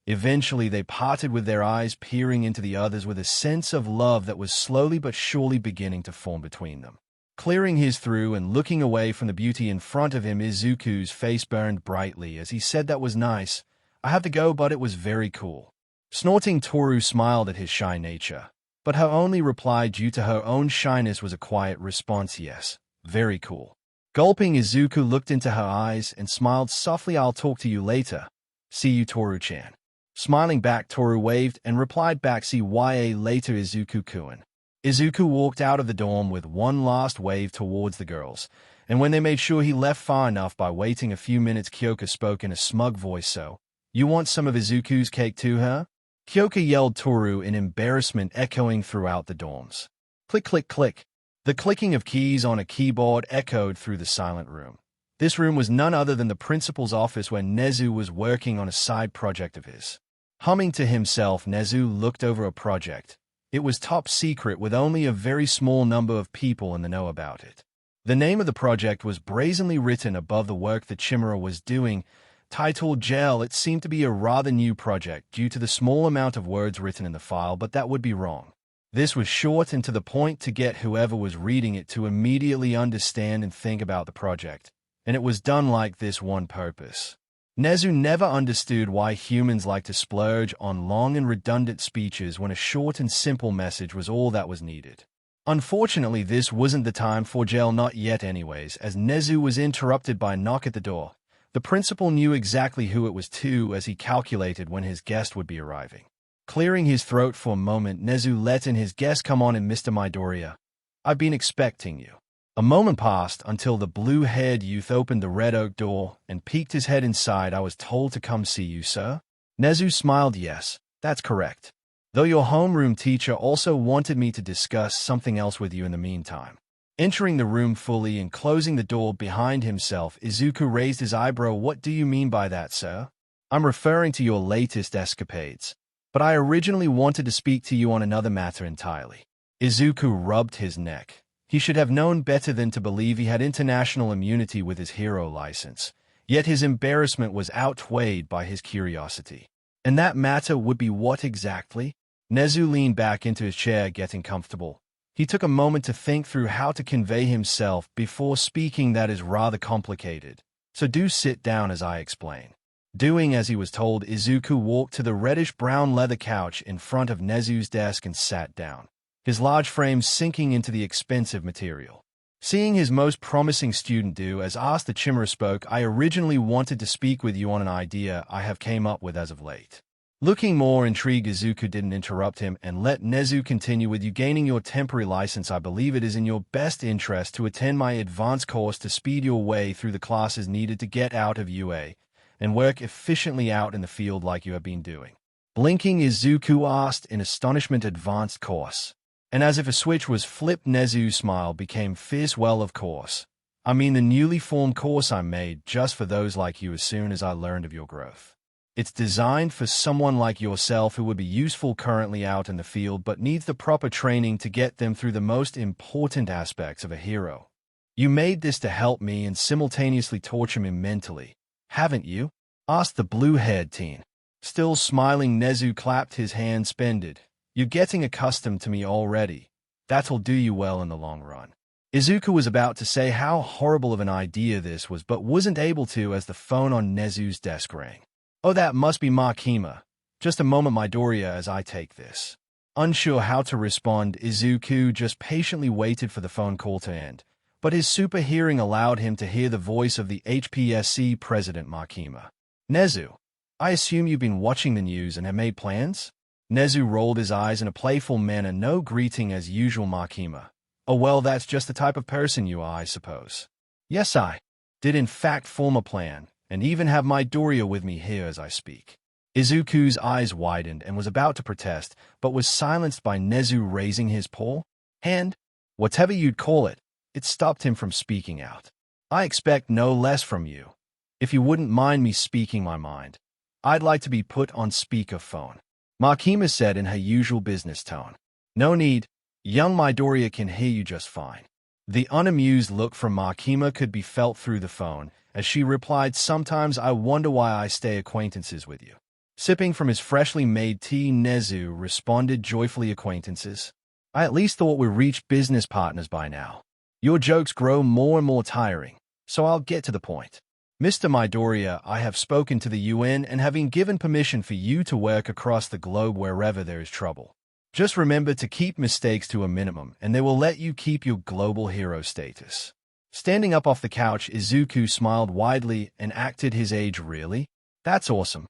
Eventually they parted, with their eyes peering into the other's with a sense of love that was slowly but surely beginning to form between them. Clearing his throat and looking away from the beauty in front of him, Izuku's face burned brightly as he said, that was nice. I have to go, but it was very cool. Snorting, Toru smiled at his shy nature, but her only reply due to her own shyness was a quiet response, yes, very cool. Gulping, Izuku looked into her eyes and smiled softly, I'll talk to you later. See you, Toru-chan. Smiling back, Toru waved and replied back, see ya later, Izuku-kun. Izuku walked out of the dorm with one last wave towards the girls, and when they made sure he left far enough by waiting a few minutes, Kyoko spoke in a smug voice, so, you want some of Izuku's cake too, huh? Kyoko yelled Toru in embarrassment, echoing throughout the dorms. Click, click, click. The clicking of keys on a keyboard echoed through the silent room. This room was none other than the principal's office, where Nezu was working on a side project of his. Humming to himself, Nezu looked over a project. It was top secret, with only a very small number of people in the know about it. The name of the project was brazenly written above the work that Chimera was doing, titled Gel. It seemed to be a rather new project due to the small amount of words written in the file, but that would be wrong. This was short and to the point to get whoever was reading it to immediately understand and think about the project, and it was done like this one purpose. Nezu never understood why humans like to splurge on long and redundant speeches when a short and simple message was all that was needed. Unfortunately, this wasn't the time for Gel, not yet anyways, as Nezu was interrupted by a knock at the door. The principal knew exactly who it was too, as he calculated when his guest would be arriving. Clearing his throat for a moment, Nezu let in his guest. Come on in, Mr. Midoriya. I've been expecting you. A moment passed until the blue-haired youth opened the red oak door and peeked his head inside. I was told to come see you, sir. Nezu smiled. Yes, that's correct. Though your homeroom teacher also wanted me to discuss something else with you in the meantime. Entering the room fully and closing the door behind himself, Izuku raised his eyebrow. What do you mean by that, sir? I'm referring to your latest escapades. But I originally wanted to speak to you on another matter entirely. Izuku rubbed his neck. He should have known better than to believe he had international immunity with his hero license. Yet his embarrassment was outweighed by his curiosity. And that matter would be what exactly? Nezu leaned back into his chair, getting comfortable. He took a moment to think through how to convey himself before speaking. That is rather complicated. So do sit down as I explain. Doing as he was told, Izuku walked to the reddish-brown leather couch in front of Nezu's desk and sat down, his large frame sinking into the expensive material. Seeing his most promising student do as asked, the Chimera spoke. I originally wanted to speak with you on an idea I have came up with as of late. Looking more intrigued, Izuku didn't interrupt him and let Nezu continue. With you gaining your temporary license, I believe it is in your best interest to attend my advanced course to speed your way through the classes needed to get out of UA and work efficiently out in the field like you have been doing. Blinking, Izuku asked in astonishment, advanced course. And as if a switch was flipped, Nezu's smile became fierce. Well, of course. I mean the newly formed course I made just for those like you as soon as I learned of your growth. It's designed for someone like yourself who would be useful currently out in the field but needs the proper training to get them through the most important aspects of a hero. You made this to help me and simultaneously torture me mentally, haven't you? Asked the blue-haired teen. Still smiling, Nezu clapped his hands. Splendid. You're getting accustomed to me already. That'll do you well in the long run. Izuku was about to say how horrible of an idea this was, but wasn't able to as the phone on Nezu's desk rang. Oh, that must be Makima. Just a moment, Midoriya, as I take this. Unsure how to respond, Izuku just patiently waited for the phone call to end, but his super hearing allowed him to hear the voice of the HPSC president, Makima. Nezu, I assume you've been watching the news and have made plans? Nezu rolled his eyes in a playful manner. No greeting as usual, Makima. Oh well, that's just the type of person you are, I suppose. Yes, I did in fact form a plan, and even have Midoriya with me here as I speak. Izuku's eyes widened and was about to protest, but was silenced by Nezu raising his paw, hand, whatever you'd call it. It stopped him from speaking out. I expect no less from you. If you wouldn't mind me speaking my mind, I'd like to be put on speakerphone, Makima said in her usual business tone. No need. Young Midoriya can hear you just fine. The unamused look from Makima could be felt through the phone as she replied, sometimes I wonder why I stay acquaintances with you. Sipping from his freshly made tea, Nezu responded joyfully, acquaintances? I at least thought we reached business partners by now. Your jokes grow more and more tiring, so I'll get to the point. Mr. Midoriya, I have spoken to the UN and have been given permission for you to work across the globe wherever there is trouble. Just remember to keep mistakes to a minimum, and they will let you keep your global hero status. Standing up off the couch, Izuku smiled widely and acted his age. Really? That's awesome.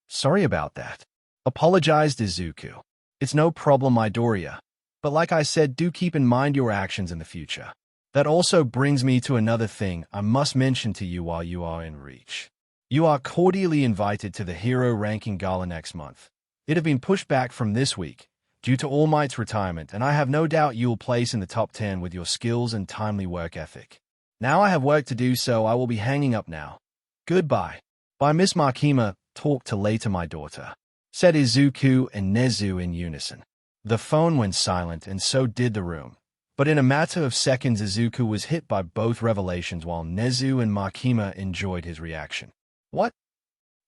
Sorry about that. Apologized Izuku. It's no problem, Midoriya. But like I said, do keep in mind your actions in the future. That also brings me to another thing I must mention to you while you are in reach. You are cordially invited to the Hero Ranking Gala next month. It had been pushed back from this week, due to All Might's retirement, and I have no doubt you will place in the top 10 with your skills and timely work ethic. Now I have work to do, so I will be hanging up now. Goodbye. By Miss Makima, talk to later, my daughter, said Izuku and Nezu in unison. The phone went silent, and so did the room. But in a matter of seconds, Izuku was hit by both revelations while Nezu and Makima enjoyed his reaction. What?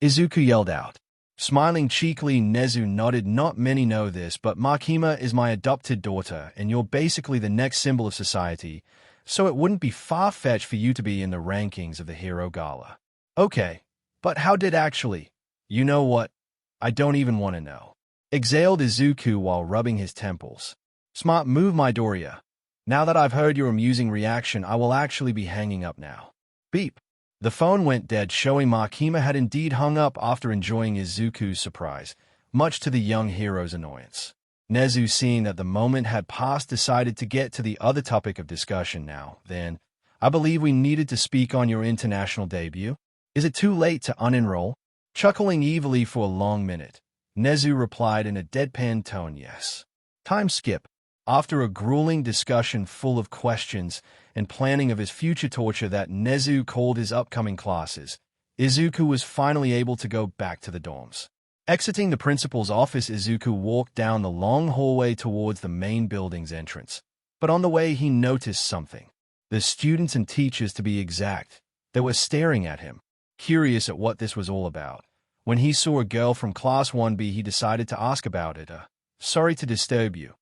Izuku yelled out. Smiling cheekily, Nezu nodded. Not many know this, but Makima is my adopted daughter, and you're basically the next symbol of society, so it wouldn't be far-fetched for you to be in the rankings of the Hero Gala. Okay, but how did actually? You know what? I don't even want to know. Exhaled Izuku while rubbing his temples. Smart move, Midoriya. Now that I've heard your amusing reaction, I will actually be hanging up now. Beep. The phone went dead, showing Makima had indeed hung up after enjoying Izuku's surprise, much to the young hero's annoyance. Nezu, seeing that the moment had passed, decided to get to the other topic of discussion now. Then, I believe we needed to speak on your international debut. Is it too late to unenroll? Chuckling evilly for a long minute, Nezu replied in a deadpan tone, yes. Time skip. After a grueling discussion full of questions and planning of his future torture that Nezu called his upcoming classes, Izuku was finally able to go back to the dorms. Exiting the principal's office, Izuku walked down the long hallway towards the main building's entrance. But on the way, he noticed something. The students and teachers, to be exact, they were staring at him, curious at what this was all about. When he saw a girl from Class 1B, he decided to ask about it. Sorry to disturb you,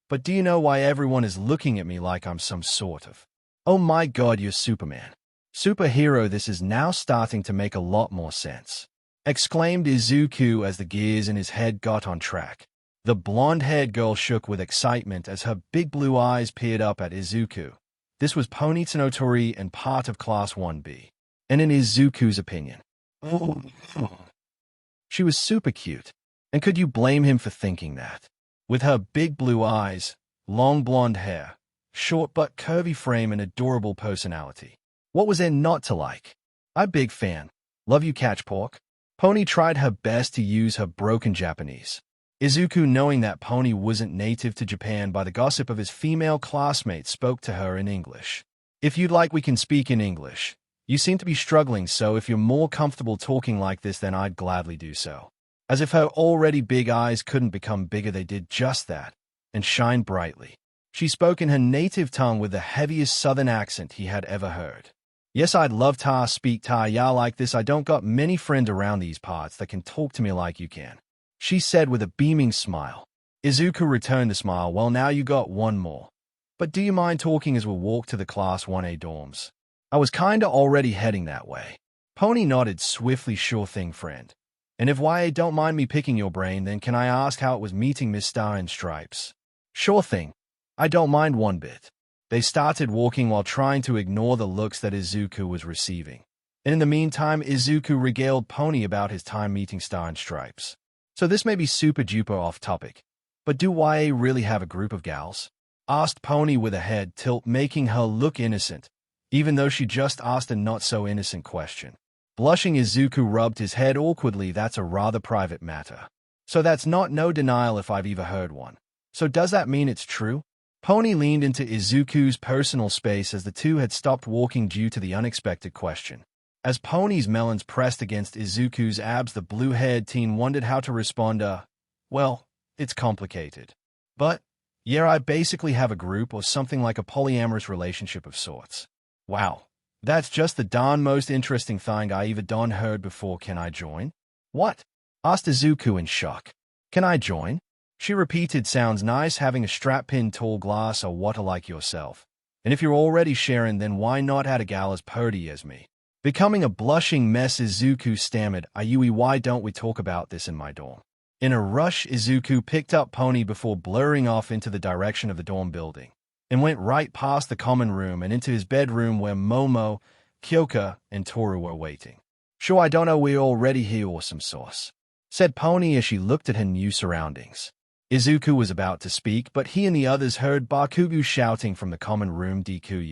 but do you know why everyone is looking at me like I'm some sort of... Oh my god, you're Superman. Superhero. This is now starting to make a lot more sense, exclaimed Izuku as the gears in his head got on track. The blonde-haired girl shook with excitement as her big blue eyes peered up at Izuku. This was Pony Tsunotori and part of Class 1B. And in Izuku's opinion, she was super cute. And could you blame him for thinking that? With her big blue eyes, long blonde hair, short but curvy frame, and adorable personality, what was there not to like? I'm a big fan. Love you, catch pork. Pony tried her best to use her broken Japanese. Izuku, knowing that Pony wasn't native to Japan by the gossip of his female classmates, spoke to her in English. If you'd like, we can speak in English. You seem to be struggling, so if you're more comfortable talking like this, then I'd gladly do so. As if her already big eyes couldn't become bigger, they did just that, and shined brightly. She spoke in her native tongue with the heaviest southern accent he had ever heard. Yes, I'd love to speak to ya like this. I don't got many friends around these parts that can talk to me like you can, she said with a beaming smile. Izuku returned the smile. Well, now you got one more. But do you mind talking as we walk to the Class 1A dorms? I was kinda already heading that way. Pony nodded swiftly. Sure thing, friend. And if YA don't mind me picking your brain, then can I ask how it was meeting Miss Star in Stripes? Sure thing. I don't mind one bit. They started walking while trying to ignore the looks that Izuku was receiving. And in the meantime, Izuku regaled Pony about his time meeting Star in Stripes. So this may be super duper off topic, but do YA really have a group of gals? Asked Pony with a head tilt, making her look innocent, even though she just asked a not-so-innocent question. Blushing, Izuku rubbed his head awkwardly. That's a rather private matter. So that's not no denial if I've ever heard one. So does that mean it's true? Pony leaned into Izuku's personal space as the two had stopped walking due to the unexpected question. As Pony's melons pressed against Izuku's abs, the blue-haired teen wondered how to respond. Well, it's complicated. But, yeah, I basically have a group or something like a polyamorous relationship of sorts. Wow. That's just the darn most interesting thing I ever done heard before. Can I join? What? Asked Izuku in shock. Can I join? She repeated. Sounds nice having a strap-in tall glass or water like yourself. And if you're already sharing, then why not add a gal as purty as me? Becoming a blushing mess, Izuku stammered. Ayui, why don't we talk about this in my dorm? In a rush, Izuku picked up Pony before blurring off into the direction of the dorm building, and went right past the common room and into his bedroom where Momo, Kyoka, and Toru were waiting. Sure, I don't know, we're already here or some sauce, said Pony as she looked at her new surroundings. Izuku was about to speak, but he and the others heard Bakugo shouting from the common room. Deku,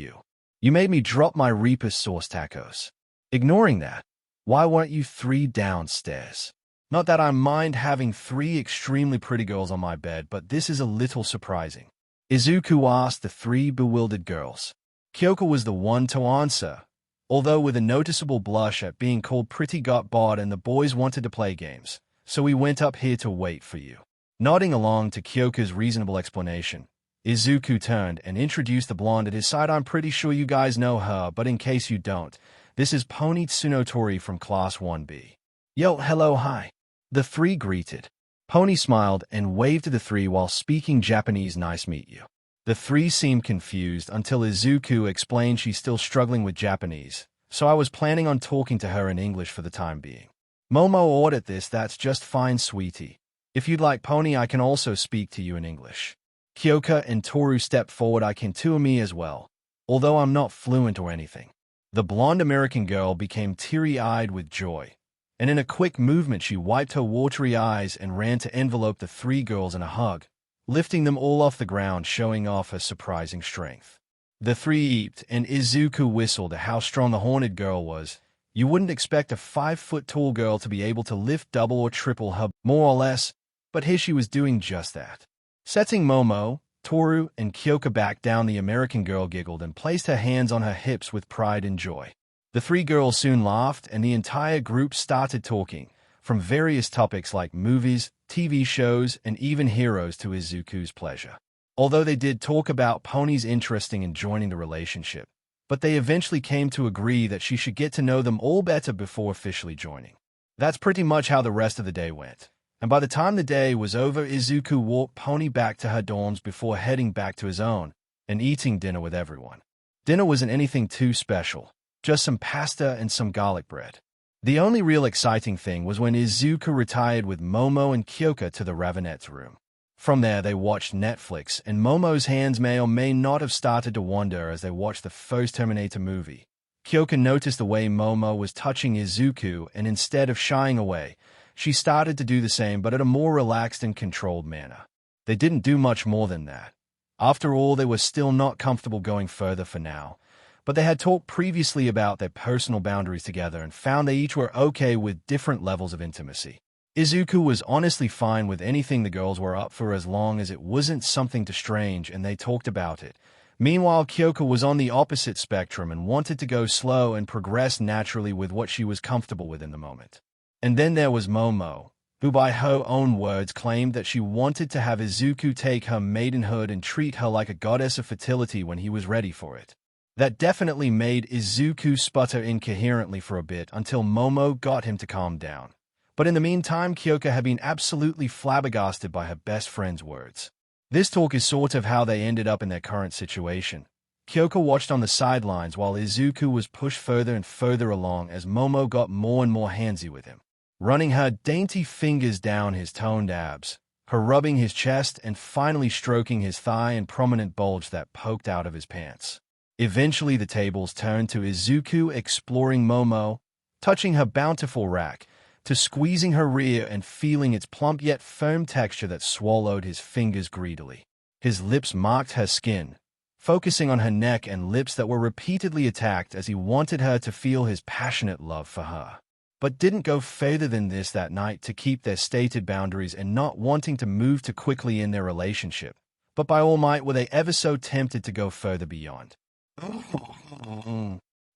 you made me drop my Reaper sauce tacos. Ignoring that, why weren't you three downstairs? Not that I mind having three extremely pretty girls on my bed, but this is a little surprising, Izuku asked the three bewildered girls. Kyoka was the one to answer, although with a noticeable blush at being called pretty. Got bored and the boys wanted to play games, so we went up here to wait for you. Nodding along to Kyoka's reasonable explanation, Izuku turned and introduced the blonde at his side. I'm pretty sure you guys know her, but in case you don't, this is Pony Tsunotori from Class 1B. Yo, hello, hi. The three greeted. Pony smiled and waved to the three while speaking Japanese. Nice meet you. The three seemed confused until Izuku explained she's still struggling with Japanese, so I was planning on talking to her in English for the time being. Momo ordered this. That's just fine, sweetie. If you'd like, Pony, I can also speak to you in English. Kyoka and Toru stepped forward. I can too, me as well, although I'm not fluent or anything. The blonde American girl became teary-eyed with joy, and in a quick movement she wiped her watery eyes and ran to envelope the three girls in a hug, lifting them all off the ground, showing off her surprising strength. The three eeped, and Izuku whistled at how strong the horned girl was. You wouldn't expect a 5-foot-tall girl to be able to lift double or triple her, more or less, but here she was doing just that. Setting Momo, Toru and Kyoka backed down. The American girl giggled and placed her hands on her hips with pride and joy. The three girls soon laughed, and the entire group started talking, from various topics like movies, TV shows, and even heroes to Izuku's pleasure. Although they did talk about Pony's interesting in joining the relationship, but they eventually came to agree that she should get to know them all better before officially joining. That's pretty much how the rest of the day went. And by the time the day was over, Izuku walked Pony back to her dorms before heading back to his own and eating dinner with everyone. Dinner wasn't anything too special, just some pasta and some garlic bread. The only real exciting thing was when Izuku retired with Momo and Kyoka to the Ravenette's room. From there, they watched Netflix, and Momo's hands may or may not have started to wander as they watched the first Terminator movie. Kyoka noticed the way Momo was touching Izuku, and instead of shying away, she started to do the same, but at a more relaxed and controlled manner. They didn't do much more than that. After all, they were still not comfortable going further for now, but they had talked previously about their personal boundaries together and found they each were okay with different levels of intimacy. Izuku was honestly fine with anything the girls were up for as long as it wasn't something too strange and they talked about it. Meanwhile, Kyoka was on the opposite spectrum and wanted to go slow and progress naturally with what she was comfortable with in the moment. And then there was Momo, who by her own words claimed that she wanted to have Izuku take her maidenhood and treat her like a goddess of fertility when he was ready for it. That definitely made Izuku sputter incoherently for a bit until Momo got him to calm down. But in the meantime, Kyoka had been absolutely flabbergasted by her best friend's words. This talk is sort of how they ended up in their current situation. Kyoka watched on the sidelines while Izuku was pushed further and further along as Momo got more and more handsy with him, running her dainty fingers down his toned abs, her rubbing his chest, and finally stroking his thigh and prominent bulge that poked out of his pants. Eventually the tables turned to Izuku exploring Momo, touching her bountiful rack, to squeezing her rear and feeling its plump yet firm texture that swallowed his fingers greedily. His lips marked her skin, focusing on her neck and lips that were repeatedly attacked as he wanted her to feel his passionate love for her. But didn't go further than this that night to keep their stated boundaries and not wanting to move too quickly in their relationship. But by all might were they ever so tempted to go further beyond.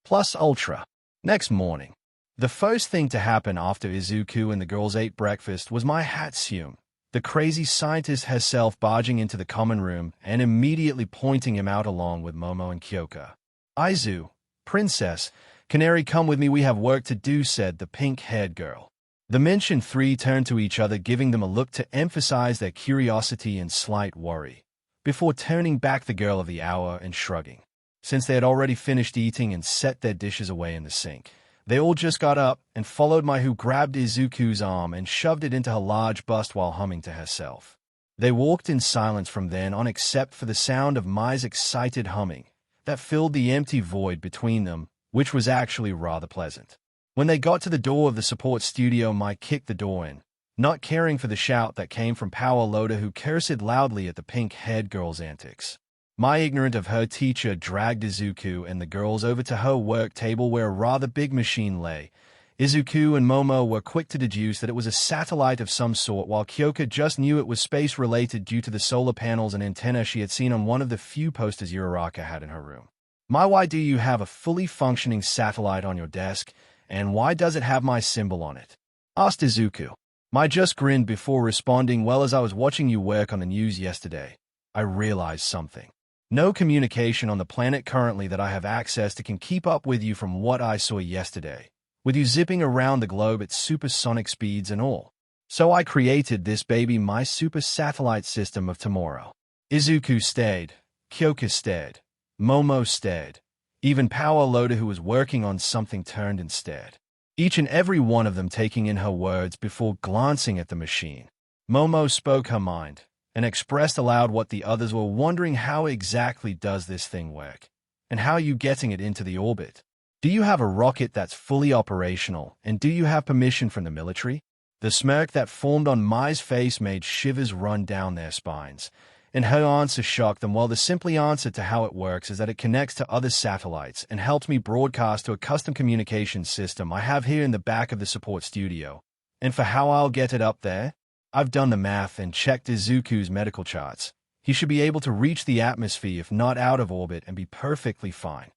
Plus ultra. Next morning. The first thing to happen after Izuku and the girls ate breakfast was my Hatsune, the crazy scientist herself, barging into the common room and immediately pointing him out along with Momo and Kyoka. "Izu, princess, Canary, come with me, we have work to do," said the pink-haired girl. The mentioned three turned to each other, giving them a look to emphasize their curiosity and slight worry, before turning back the girl of the hour and shrugging. Since they had already finished eating and set their dishes away in the sink, they all just got up and followed Mai, who grabbed Izuku's arm and shoved it into her large bust while humming to herself. They walked in silence from then on, except for the sound of Mai's excited humming that filled the empty void between them, which was actually rather pleasant. When they got to the door of the support studio, Mai kicked the door in, not caring for the shout that came from Power Loader, who cursed loudly at the pink-haired girl's antics. Mai, ignorant of her teacher, dragged Izuku and the girls over to her work table where a rather big machine lay. Izuku and Momo were quick to deduce that it was a satellite of some sort, while Kyoka just knew it was space-related due to the solar panels and antenna she had seen on one of the few posters Uraraka had in her room. "Mai, why do you have a fully functioning satellite on your desk, and why does it have my symbol on it?" asked Izuku. Mai just grinned before responding, "Well, as I was watching you work on the news yesterday, I realized something. No communication on the planet currently that I have access to can keep up with you from what I saw yesterday, with you zipping around the globe at supersonic speeds and all. So I created this baby, my super satellite system of tomorrow." Izuku stared, Kyoka stared, Momo stared. Even Power Loader, who was working on something, turned and stared, each and every one of them taking in her words before glancing at the machine. Momo spoke her mind and expressed aloud what the others were wondering: how exactly does this thing work? And how are you getting it into the orbit? Do you have a rocket that's fully operational, and do you have permission from the military? The smirk that formed on Mai's face made shivers run down their spines, and her answer shocked them. "Well, the simply answer to how it works is that it connects to other satellites and helps me broadcast to a custom communications system I have here in the back of the support studio. And for how I'll get it up there, I've done the math and checked Izuku's medical charts. He should be able to reach the atmosphere if not out of orbit and be perfectly fine.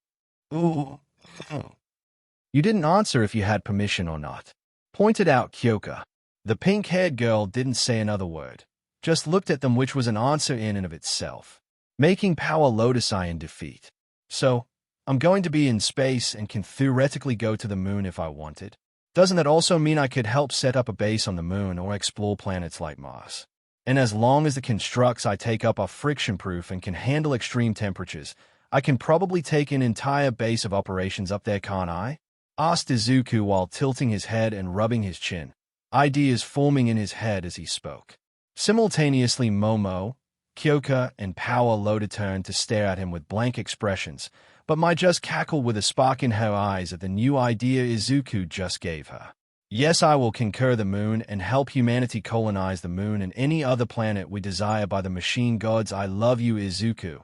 Ooh. You didn't answer if you had permission or not, pointed out Kyoka. The pink-haired girl didn't say another word, just looked at them, which was an answer in and of itself, making Power Lotus Eye in defeat. So, I'm going to be in space and can theoretically go to the moon if I wanted. Doesn't that also mean I could help set up a base on the moon or explore planets like Mars? And as long as the constructs I take up are friction-proof and can handle extreme temperatures, I can probably take an entire base of operations up there, can't I? Asked Izuku while tilting his head and rubbing his chin, ideas forming in his head as he spoke. Simultaneously, Momo, Kyoka, and Power Lotus turned to stare at him with blank expressions, but Mai just cackled with a spark in her eyes at the new idea Izuku just gave her. Yes, I will conquer the moon and help humanity colonize the moon and any other planet we desire by the machine gods. I love you, Izuku.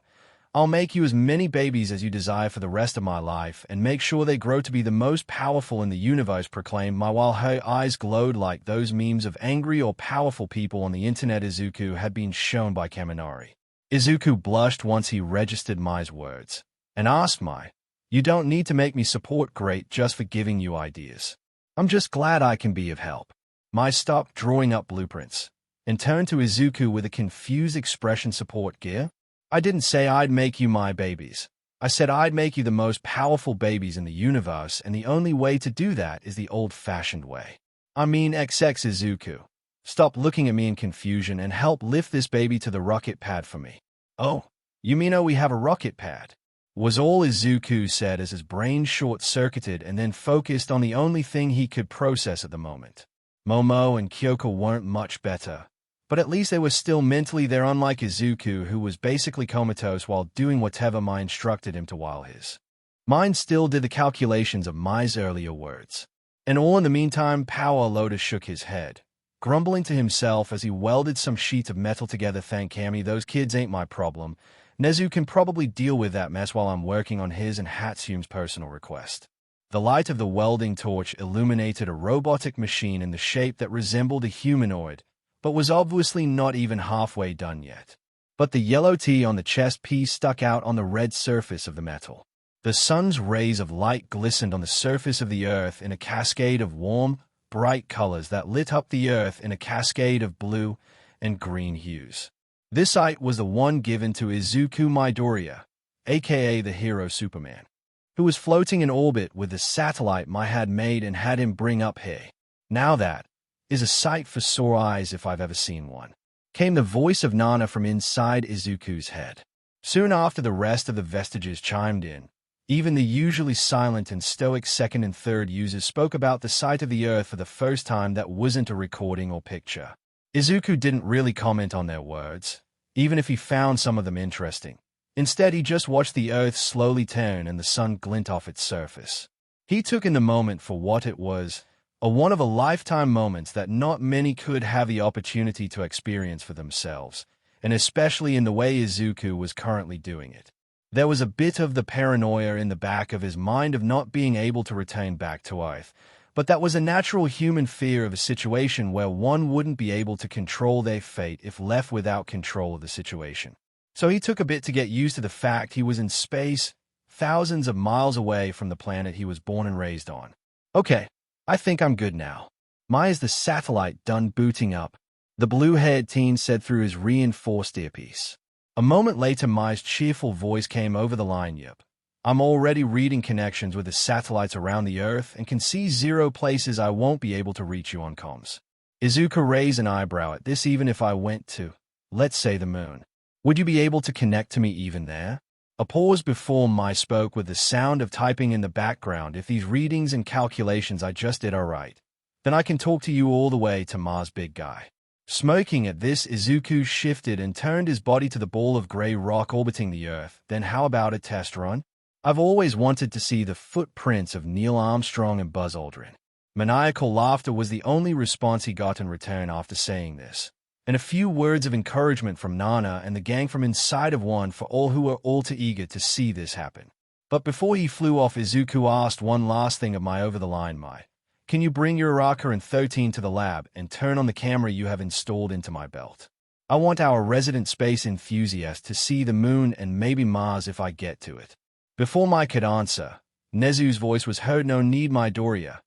I'll make you as many babies as you desire for the rest of my life and make sure they grow to be the most powerful in the universe, proclaimed Mai while her eyes glowed like those memes of angry or powerful people on the internet Izuku had been shown by Kaminari. Izuku blushed once he registered Mai's words, and asked Mai, "You don't need to make me support great just for giving you ideas. I'm just glad I can be of help." Mai stopped drawing up blueprints and turned to Izuku with a confused expression. Support gear? I didn't say I'd make you my babies. I said I'd make you the most powerful babies in the universe, and the only way to do that is the old-fashioned way. I mean XX Izuku. Stop looking at me in confusion and help lift this baby to the rocket pad for me. Oh, you mean we have a rocket pad? Was all Izuku said as his brain short-circuited and then focused on the only thing he could process at the moment. Momo and Kyoka weren't much better, but at least they were still mentally there, unlike Izuku, who was basically comatose while doing whatever Mai instructed him to, while his mind still did the calculations of Mai's earlier words. And all in the meantime, Power Lotus shook his head, grumbling to himself as he welded some sheets of metal together. Thank Kami, those kids ain't my problem. Nezu can probably deal with that mess while I'm working on his and Hatsume's personal request. The light of the welding torch illuminated a robotic machine in the shape that resembled a humanoid, but was obviously not even halfway done yet. But the yellow T on the chest piece stuck out on the red surface of the metal. The sun's rays of light glistened on the surface of the earth in a cascade of warm, bright colors that lit up the earth in a cascade of blue and green hues. This sight was the one given to Izuku Midoriya, aka the hero Superman, who was floating in orbit with the satellite Mai had made and had him bring up here. Now that is a sight for sore eyes if I've ever seen one, came the voice of Nana from inside Izuku's head. Soon after, the rest of the vestiges chimed in. Even the usually silent and stoic second and third users spoke about the sight of the earth for the first time that wasn't a recording or picture. Izuku didn't really comment on their words, even if he found some of them interesting. Instead, he just watched the earth slowly turn and the sun glint off its surface. He took in the moment for what it was, a one-of-a-lifetime moments that not many could have the opportunity to experience for themselves, and especially in the way Izuku was currently doing it. There was a bit of the paranoia in the back of his mind of not being able to return back to Earth, but that was a natural human fear of a situation where one wouldn't be able to control their fate if left without control of the situation. So he took a bit to get used to the fact he was in space, thousands of miles away from the planet he was born and raised on. Okay, I think I'm good now. Mai, is the satellite done booting up? The blue-haired teen said through his reinforced earpiece. A moment later, Mai's cheerful voice came over the line. Yep. I'm already reading connections with the satellites around the Earth and can see 0 places I won't be able to reach you on comms. Izuku raised an eyebrow at this. Even if I went to, let's say, the moon, would you be able to connect to me even there? A pause before Mai spoke with the sound of typing in the background. If these readings and calculations I just did are right, then I can talk to you all the way to Mars, big guy. Smoking at this, Izuku shifted and turned his body to the ball of gray rock orbiting the Earth. Then how about a test run? I've always wanted to see the footprints of Neil Armstrong and Buzz Aldrin. Maniacal laughter was the only response he got in return after saying this, and a few words of encouragement from Nana and the gang from inside of one for all who were all too eager to see this happen. But before he flew off, Izuku asked one last thing of Mai over the line. Mai, can you bring Uraraka and 13 to the lab and turn on the camera you have installed into my belt? I want our resident space enthusiast to see the moon and maybe Mars if I get to it. Before Mike could answer, Nezu's voice was heard. No need, my Doria.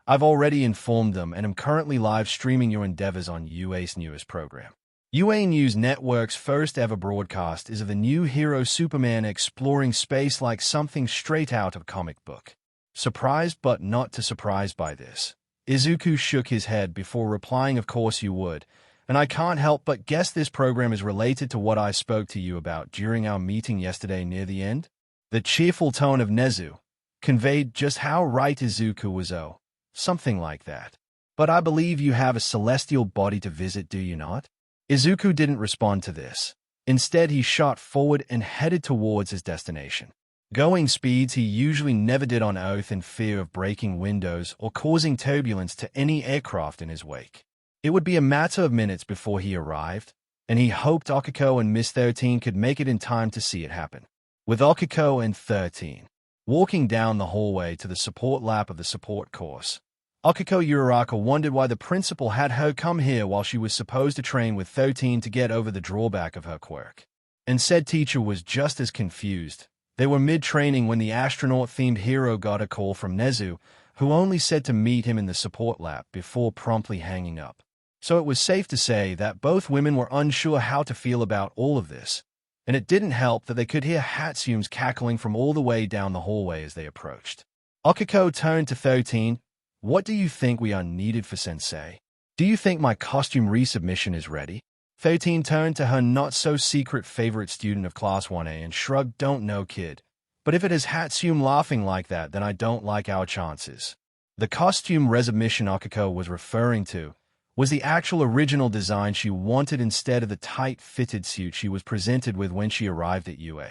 I've already informed them and am currently live streaming your endeavors on UA's newest program. UA News Network's first ever broadcast is of the new hero Superman exploring space like something straight out of a comic book. Surprised but not too surprised by this, Izuku shook his head before replying, of course you would, and I can't help but guess this program is related to what I spoke to you about during our meeting yesterday near the end. The cheerful tone of Nezu conveyed just how right Izuku was. Oh, something like that. But I believe you have a celestial body to visit, do you not? Izuku didn't respond to this. Instead, he shot forward and headed towards his destination. Going speeds he usually never did on Earth in fear of breaking windows or causing turbulence to any aircraft in his wake. It would be a matter of minutes before he arrived, and he hoped Akiko and Miss 13 could make it in time to see it happen. With Akiko and 13 walking down the hallway to the support lab of the support course, Akiko Uraraka wondered why the principal had her come here while she was supposed to train with 13 to get over the drawback of her quirk. And said teacher was just as confused. They were mid-training when the astronaut-themed hero got a call from Nezu, who only said to meet him in the support lab before promptly hanging up. So it was safe to say that both women were unsure how to feel about all of this, and it didn't help that they could hear Hatsume's cackling from all the way down the hallway as they approached. Akiko turned to 13. What do you think we are needed for, Sensei? Do you think my costume resubmission is ready? 13 turned to her not-so-secret favorite student of Class 1A and shrugged. Don't know, kid. But if it is Hatsume laughing like that, then I don't like our chances. The costume resubmission Akiko was referring to was the actual original design she wanted instead of the tight-fitted suit she was presented with when she arrived at UA.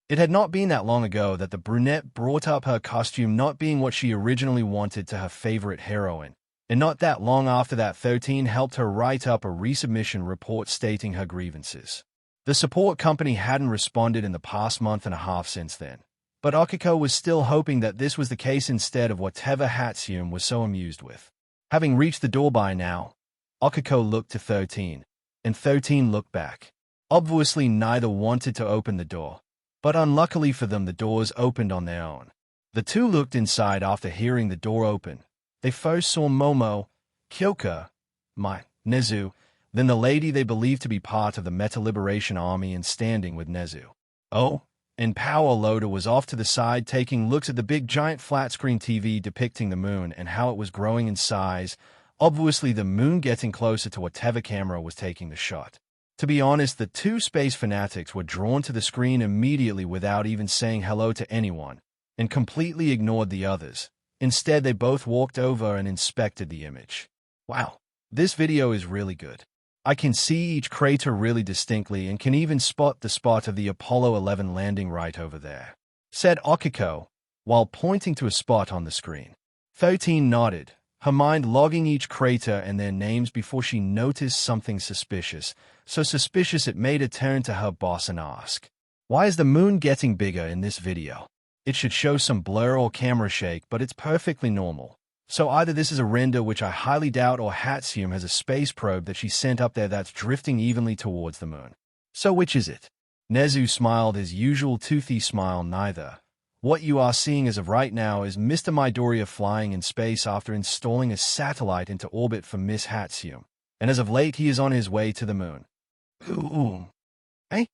It had not been that long ago that the brunette brought up her costume not being what she originally wanted to her favorite heroine, and not that long after that 13 helped her write up a resubmission report stating her grievances. The support company hadn't responded in the past month and a half since then, but Akiko was still hoping that this was the case instead of whatever Hatsume was so amused with. Having reached the door by now, Akiko looked to 13, and 13 looked back. Obviously neither wanted to open the door, but unluckily for them the doors opened on their own. The two looked inside after hearing the door open. They first saw Momo, Kyoka, Nezu, then the lady they believed to be part of the Meta Liberation Army and standing with Nezu. Oh, and Power Loader was off to the side taking looks at the big giant flat-screen TV depicting the moon and how it was growing in size, obviously the moon getting closer to whatever camera was taking the shot. To be honest, the two space fanatics were drawn to the screen immediately without even saying hello to anyone, and completely ignored the others. Instead, they both walked over and inspected the image. Wow, this video is really good. I can see each crater really distinctly and can even spot the spot of the Apollo 11 landing right over there, said Akiko, while pointing to a spot on the screen. 13 nodded, her mind logging each crater and their names before she noticed something suspicious, so suspicious it made her turn to her boss and ask, "Why is the moon getting bigger in this video? It should show some blur or camera shake, but it's perfectly normal. So either this is a render, which I highly doubt, or Hatsume has a space probe that she sent up there that's drifting evenly towards the moon. So which is it?" Nezu smiled his usual toothy smile. Neither. What you are seeing as of right now is Mr. Midoriya flying in space after installing a satellite into orbit for Miss Hatsume, and as of late he is on his way to the moon. Ooh. Eh?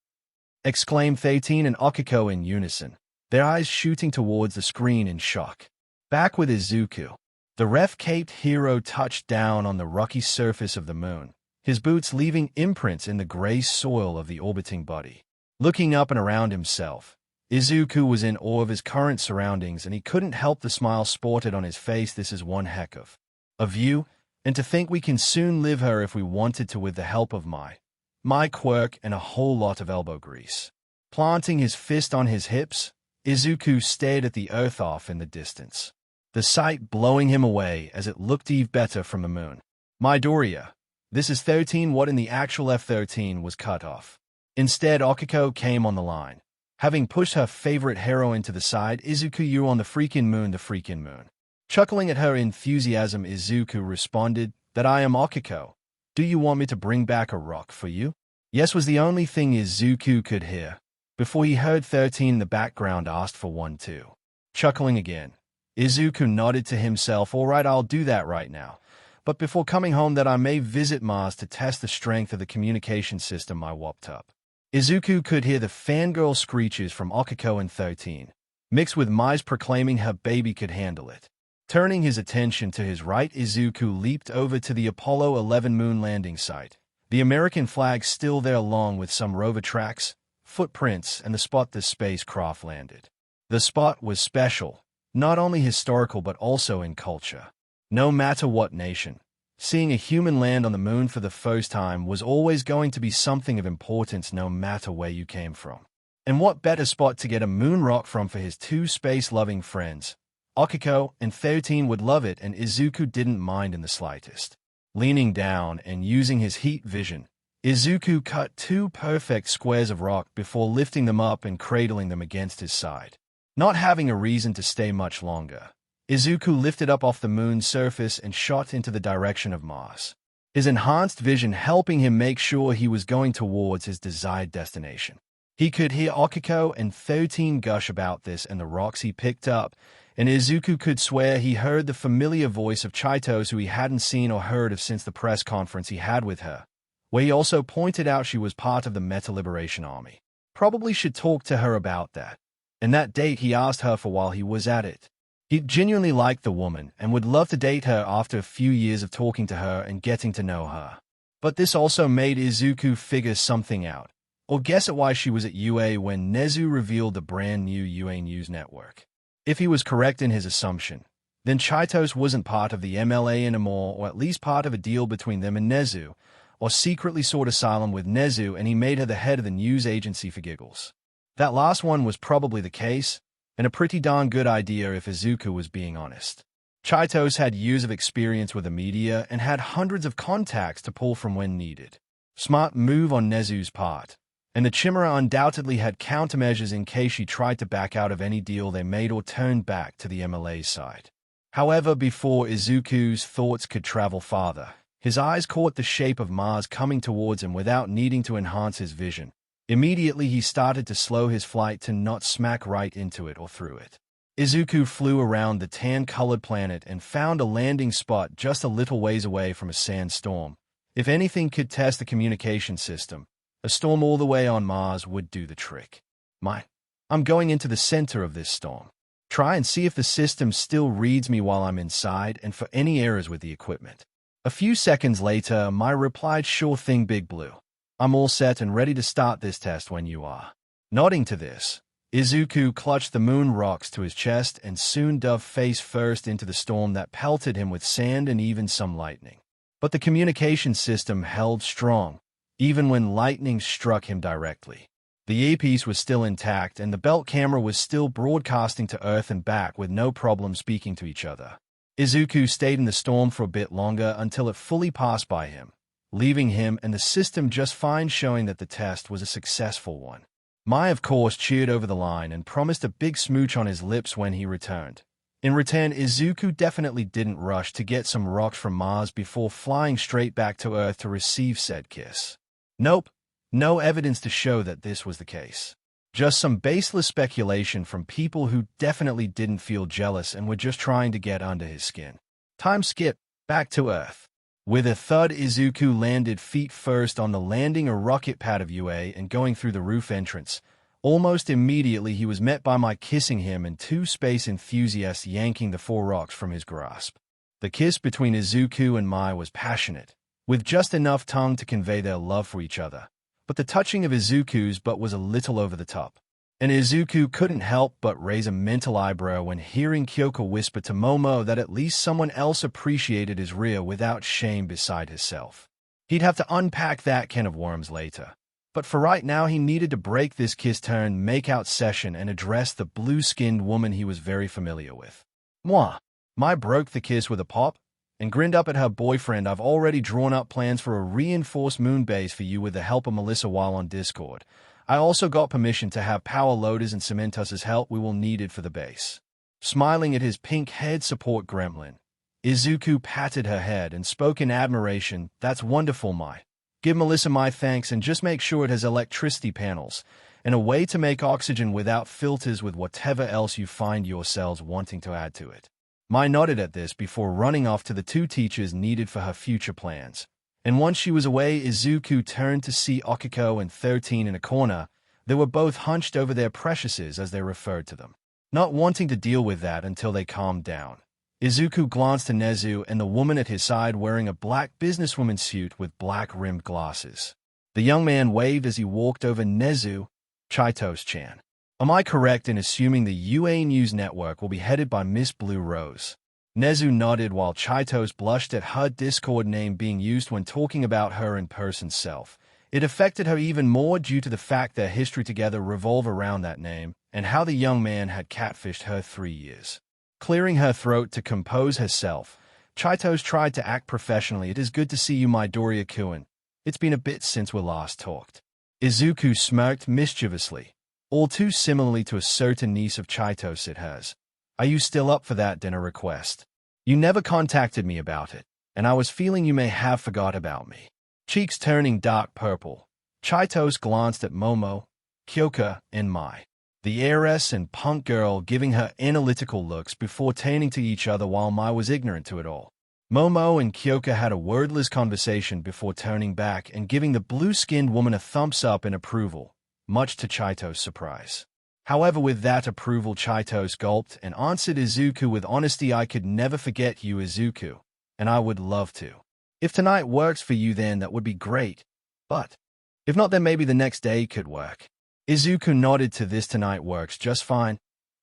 Exclaimed 13 and Akiko in unison, their eyes shooting towards the screen in shock. Back with Izuku, the ref-caped hero touched down on the rocky surface of the moon, his boots leaving imprints in the gray soil of the orbiting body. Looking up and around himself, Izuku was in awe of his current surroundings, and he couldn't help the smile sported on his face. This is one heck of a view, and to think we can soon live her if we wanted to with the help of my quirk and a whole lot of elbow grease. Planting his fist on his hips, Izuku stared at the Earth off in the distance, the sight blowing him away as it looked even better from the moon. Midoriya, this is 13. What in the actual F-13 was cut off? Instead, Akiko came on the line. Having pushed her favorite heroine to the side, "Izuku, you on the freaking moon, the freaking moon." Chuckling at her enthusiasm, Izuku responded, "That I am Akiko. Do you want me to bring back a rock for you?" Yes was the only thing Izuku could hear, before he heard 13 in the background asked for one too. Chuckling again, Izuku nodded to himself, all right, I'll do that right now. But before coming home that I may visit Mars to test the strength of the communication system I whopped up. Izuku could hear the fangirl screeches from Akiko and 13, mixed with Mai's proclaiming her baby could handle it. Turning his attention to his right, Izuku leaped over to the Apollo 11 moon landing site. The American flag still there along with some rover tracks, footprints, and the spot the spacecraft landed. The spot was special, not only historical but also in culture. No matter what nation, seeing a human land on the moon for the first time was always going to be something of importance no matter where you came from. And what better spot to get a moon rock from for his two space-loving friends? Akiko and 13 would love it, and Izuku didn't mind in the slightest. Leaning down and using his heat vision, Izuku cut two perfect squares of rock before lifting them up and cradling them against his side. Not having a reason to stay much longer, Izuku lifted up off the moon's surface and shot into the direction of Mars, his enhanced vision helping him make sure he was going towards his desired destination. He could hear Akiko and 13 gush about this and the rocks he picked up, and Izuku could swear he heard the familiar voice of Chito's, who he hadn't seen or heard of since the press conference he had with her, where he also pointed out she was part of the Meta Liberation Army. Probably should talk to her about that. And that date he asked her for while he was at it. He genuinely liked the woman and would love to date her after a few years of talking to her and getting to know her. But this also made Izuku figure something out, or guess at why she was at UA when Nezu revealed the brand new UA news network. If he was correct in his assumption, then Chito's wasn't part of the MLA anymore, or at least part of a deal between them and Nezu, or secretly sought asylum with Nezu and he made her the head of the news agency for giggles. That last one was probably the case, and a pretty darn good idea if Izuku was being honest. Chito's had years of experience with the media and had hundreds of contacts to pull from when needed. Smart move on Nezu's part, and the Chimera undoubtedly had countermeasures in case she tried to back out of any deal they made or turned back to the MLA's side. However, before Izuku's thoughts could travel farther, his eyes caught the shape of Mars coming towards him without needing to enhance his vision. Immediately, he started to slow his flight to not smack right into it or through it. Izuku flew around the tan-colored planet and found a landing spot just a little ways away from a sandstorm. If anything could test the communication system, a storm all the way on Mars would do the trick. I'm going into the center of this storm. Try and see if the system still reads me while I'm inside and for any errors with the equipment. A few seconds later, Mai replied, sure thing, Big Blue. I'm all set and ready to start this test when you are. Nodding to this, Izuku clutched the moon rocks to his chest and soon dove face first into the storm that pelted him with sand and even some lightning. But the communication system held strong, even when lightning struck him directly. The earpiece was still intact and the belt camera was still broadcasting to Earth and back with no problem speaking to each other. Izuku stayed in the storm for a bit longer until it fully passed by him, leaving him and the system just fine, showing that the test was a successful one. Mai, of course, cheered over the line and promised a big smooch on his lips when he returned. In return, Izuku definitely didn't rush to get some rocks from Mars before flying straight back to Earth to receive said kiss. Nope, no evidence to show that this was the case. Just some baseless speculation from people who definitely didn't feel jealous and were just trying to get under his skin. Time skip, back to Earth. With a thud, Izuku landed feet first on the landing or rocket pad of UA and going through the roof entrance. Almost immediately, he was met by Mai kissing him and two space enthusiasts yanking the 4 rocks from his grasp. The kiss between Izuku and Mai was passionate, with just enough tongue to convey their love for each other. But the touching of Izuku's butt was a little over the top, and Izuku couldn't help but raise a mental eyebrow when hearing Kyoko whisper to Momo that at least someone else appreciated his rear without shame beside himself. He'd have to unpack that can of worms later. But for right now, he needed to break this kiss-turn make-out session and address the blue-skinned woman he was very familiar with. Mwah! Mai broke the kiss with a pop and grinned up at her boyfriend. I've already drawn up plans for a reinforced moon base for you with the help of Melissa while on Discord. I also got permission to have power loaders and Cementus's help we will needed for the base. Smiling at his pink-haired support gremlin, Izuku patted her head and spoke in admiration. That's wonderful, Mai. Give Melissa my thanks and just make sure it has electricity panels and a way to make oxygen without filters with whatever else you find yourselves wanting to add to it. Mai nodded at this before running off to the two teachers needed for her future plans. And once she was away, Izuku turned to see Okiko and 13 in a corner. They were both hunched over their preciouses as they referred to them, not wanting to deal with that until they calmed down. Izuku glanced to Nezu and the woman at his side wearing a black businesswoman suit with black-rimmed glasses. The young man waved as he walked over. Nezu, Chaitos-chan. Am I correct in assuming the UA News Network will be headed by Miss Blue Rose? Nezu nodded while Chaitos blushed at her Discord name being used when talking about her in-person self. It affected her even more due to the fact their history together revolved around that name and how the young man had catfished her 3 years. Clearing her throat to compose herself, Chaitos tried to act professionally. It is good to see you, my Doria-kun. It's been a bit since we last talked. Izuku smirked mischievously. All too similarly to a certain niece of Chaitos it has. Are you still up for that dinner request? You never contacted me about it, and I was feeling you may have forgot about me. Cheeks turning dark purple, Chaitos glanced at Momo, Kyoka, and Mai, the heiress and punk girl, giving her analytical looks before turning to each other while Mai was ignorant to it all. Momo and Kyoka had a wordless conversation before turning back and giving the blue-skinned woman a thumbs up in approval, much to Chaitos' surprise. However, with that approval, Chaitos gulped and answered Izuku with honesty. I could never forget you, Izuku, and I would love to. If tonight works for you, then that would be great, but if not, then maybe the next day could work. Izuku nodded to this. Tonight works just fine.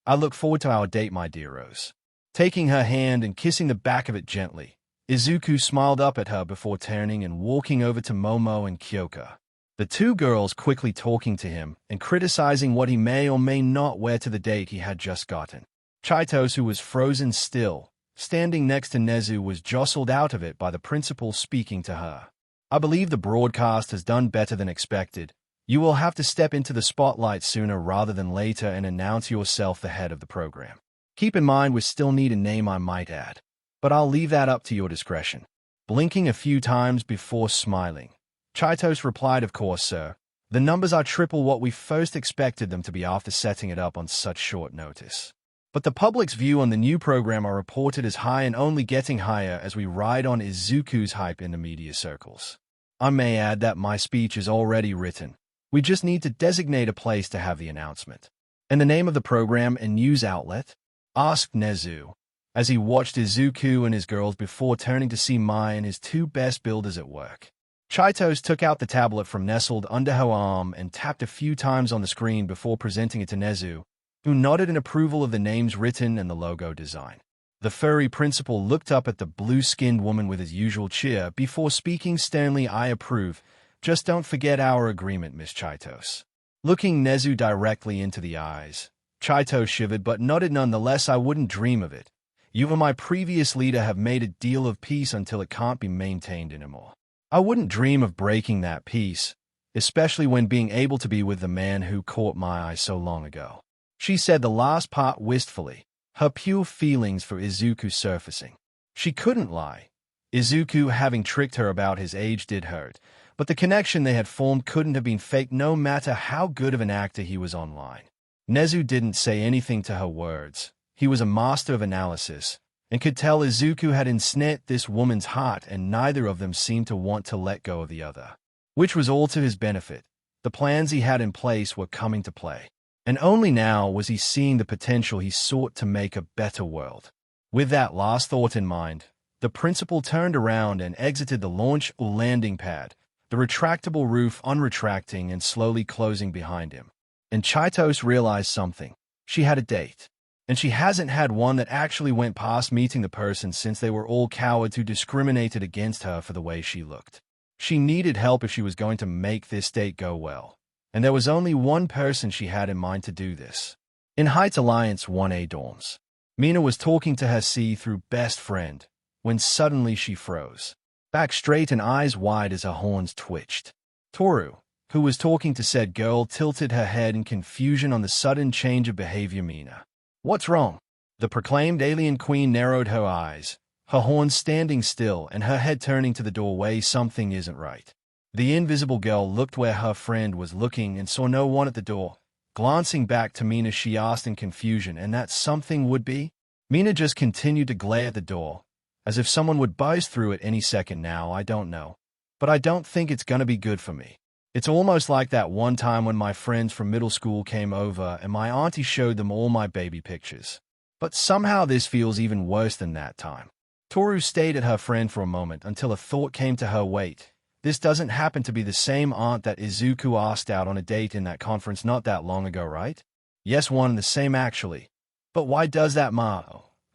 I look forward to our date, my dear Rose. Taking her hand and kissing the back of it gently, Izuku smiled up at her before turning and walking over to Momo and Kyoka. The two girls quickly talking to him and criticizing what he may or may not wear to the date he had just gotten. Chaitos, who was frozen still, standing next to Nezu, was jostled out of it by the principal speaking to her. I believe the broadcast has done better than expected. You will have to step into the spotlight sooner rather than later and announce yourself the head of the program. Keep in mind we still need a name, I might add, but I'll leave that up to your discretion. Blinking a few times before smiling, Chaitos replied, of course, sir. The numbers are triple what we first expected them to be after setting it up on such short notice. But the public's view on the new program are reported as high and only getting higher as we ride on Izuku's hype in the media circles. I may add that my speech is already written. We just need to designate a place to have the announcement. And the name of the program and news outlet? Asked Nezu, as he watched Izuku and his girls before turning to see Mai and his two best builders at work. Chaitos took out the tablet from nestled under her arm and tapped a few times on the screen before presenting it to Nezu, who nodded in approval of the names written and the logo design. The furry principal looked up at the blue-skinned woman with his usual cheer before speaking sternly. I approve. Just don't forget our agreement, Miss Chaitos. Looking Nezu directly into the eyes, Chaitos shivered but nodded nonetheless. I wouldn't dream of it. You and my previous leader have made a deal of peace until it can't be maintained anymore. I wouldn't dream of breaking that peace, especially when being able to be with the man who caught my eye so long ago. She said the last part wistfully, her pure feelings for Izuku surfacing. She couldn't lie. Izuku having tricked her about his age did hurt, but the connection they had formed couldn't have been fake no matter how good of an actor he was online. Nezu didn't say anything to her words. He was a master of analysis, and could tell Izuku had ensnared this woman's heart, and neither of them seemed to want to let go of the other. Which was all to his benefit. The plans he had in place were coming to play, and only now was he seeing the potential he sought to make a better world. With that last thought in mind, the principal turned around and exited the launch landing pad, the retractable roof unretracting and slowly closing behind him. And Chaitos realized something. She had a date. And she hasn't had one that actually went past meeting the person since they were all cowards who discriminated against her for the way she looked. She needed help if she was going to make this date go well. And there was only one person she had in mind to do this. In Heights Alliance 1A dorms, Mina was talking to her see-through best friend, when suddenly she froze. Back straight and eyes wide as her horns twitched. Toru, who was talking to said girl, tilted her head in confusion on the sudden change of behavior. Mina. What's wrong? The proclaimed alien queen narrowed her eyes, her horns standing still and her head turning to the doorway. Something isn't right. The invisible girl looked where her friend was looking and saw no one at the door. Glancing back to Mina, she asked in confusion, and that something would be? Mina just continued to glare at the door, as if someone would burst through it any second now. I don't know. But I don't think it's gonna be good for me. It's almost like that one time when my friends from middle school came over and my auntie showed them all my baby pictures. But somehow this feels even worse than that time. Toru stayed at her friend for a moment until a thought came to her. Wait, this doesn't happen to be the same aunt that Izuku asked out on a date in that conference not that long ago, right? Yes, one and the same actually. But why does that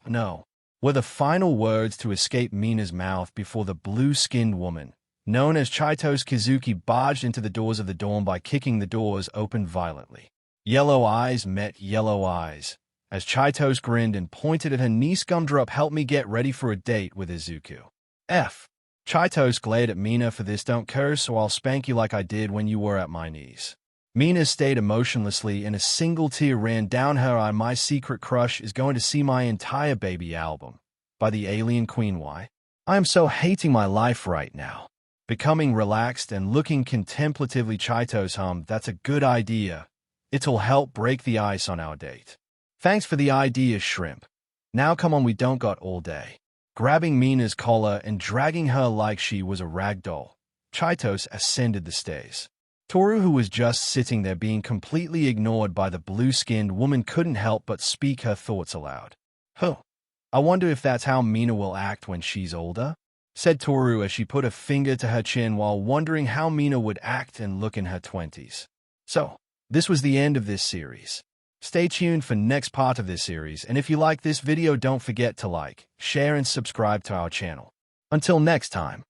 no, were the final words to escape Mina's mouth before the blue-skinned woman, known as Chaitos Kazuki, barged into the doors of the dorm by kicking the doors open violently. Yellow eyes met yellow eyes, as Chaitos grinned and pointed at her niece. Gumdrop, help me get ready for a date with Izuku. Chaitos glared at Mina. For this, don't curse or I'll spank you like I did when you were at my knees. Mina stayed emotionlessly and a single tear ran down her eye. My secret crush is going to see my entire baby album by the Alien Queen. Why? I am so hating my life right now. Becoming relaxed and looking contemplatively, Chaitos hummed, that's a good idea. It'll help break the ice on our date. Thanks for the idea, Shrimp. Now come on, we don't got all day. Grabbing Mina's collar and dragging her like she was a rag doll, Chaitos ascended the stairs. Toru, who was just sitting there being completely ignored by the blue-skinned woman, couldn't help but speak her thoughts aloud. I wonder if that's how Mina will act when she's older, said Toru as she put a finger to her chin while wondering how Mina would act and look in her 20s. So, this was the end of this series. Stay tuned for next part of this series, and if you like this video, don't forget to like, share, and subscribe to our channel. Until next time.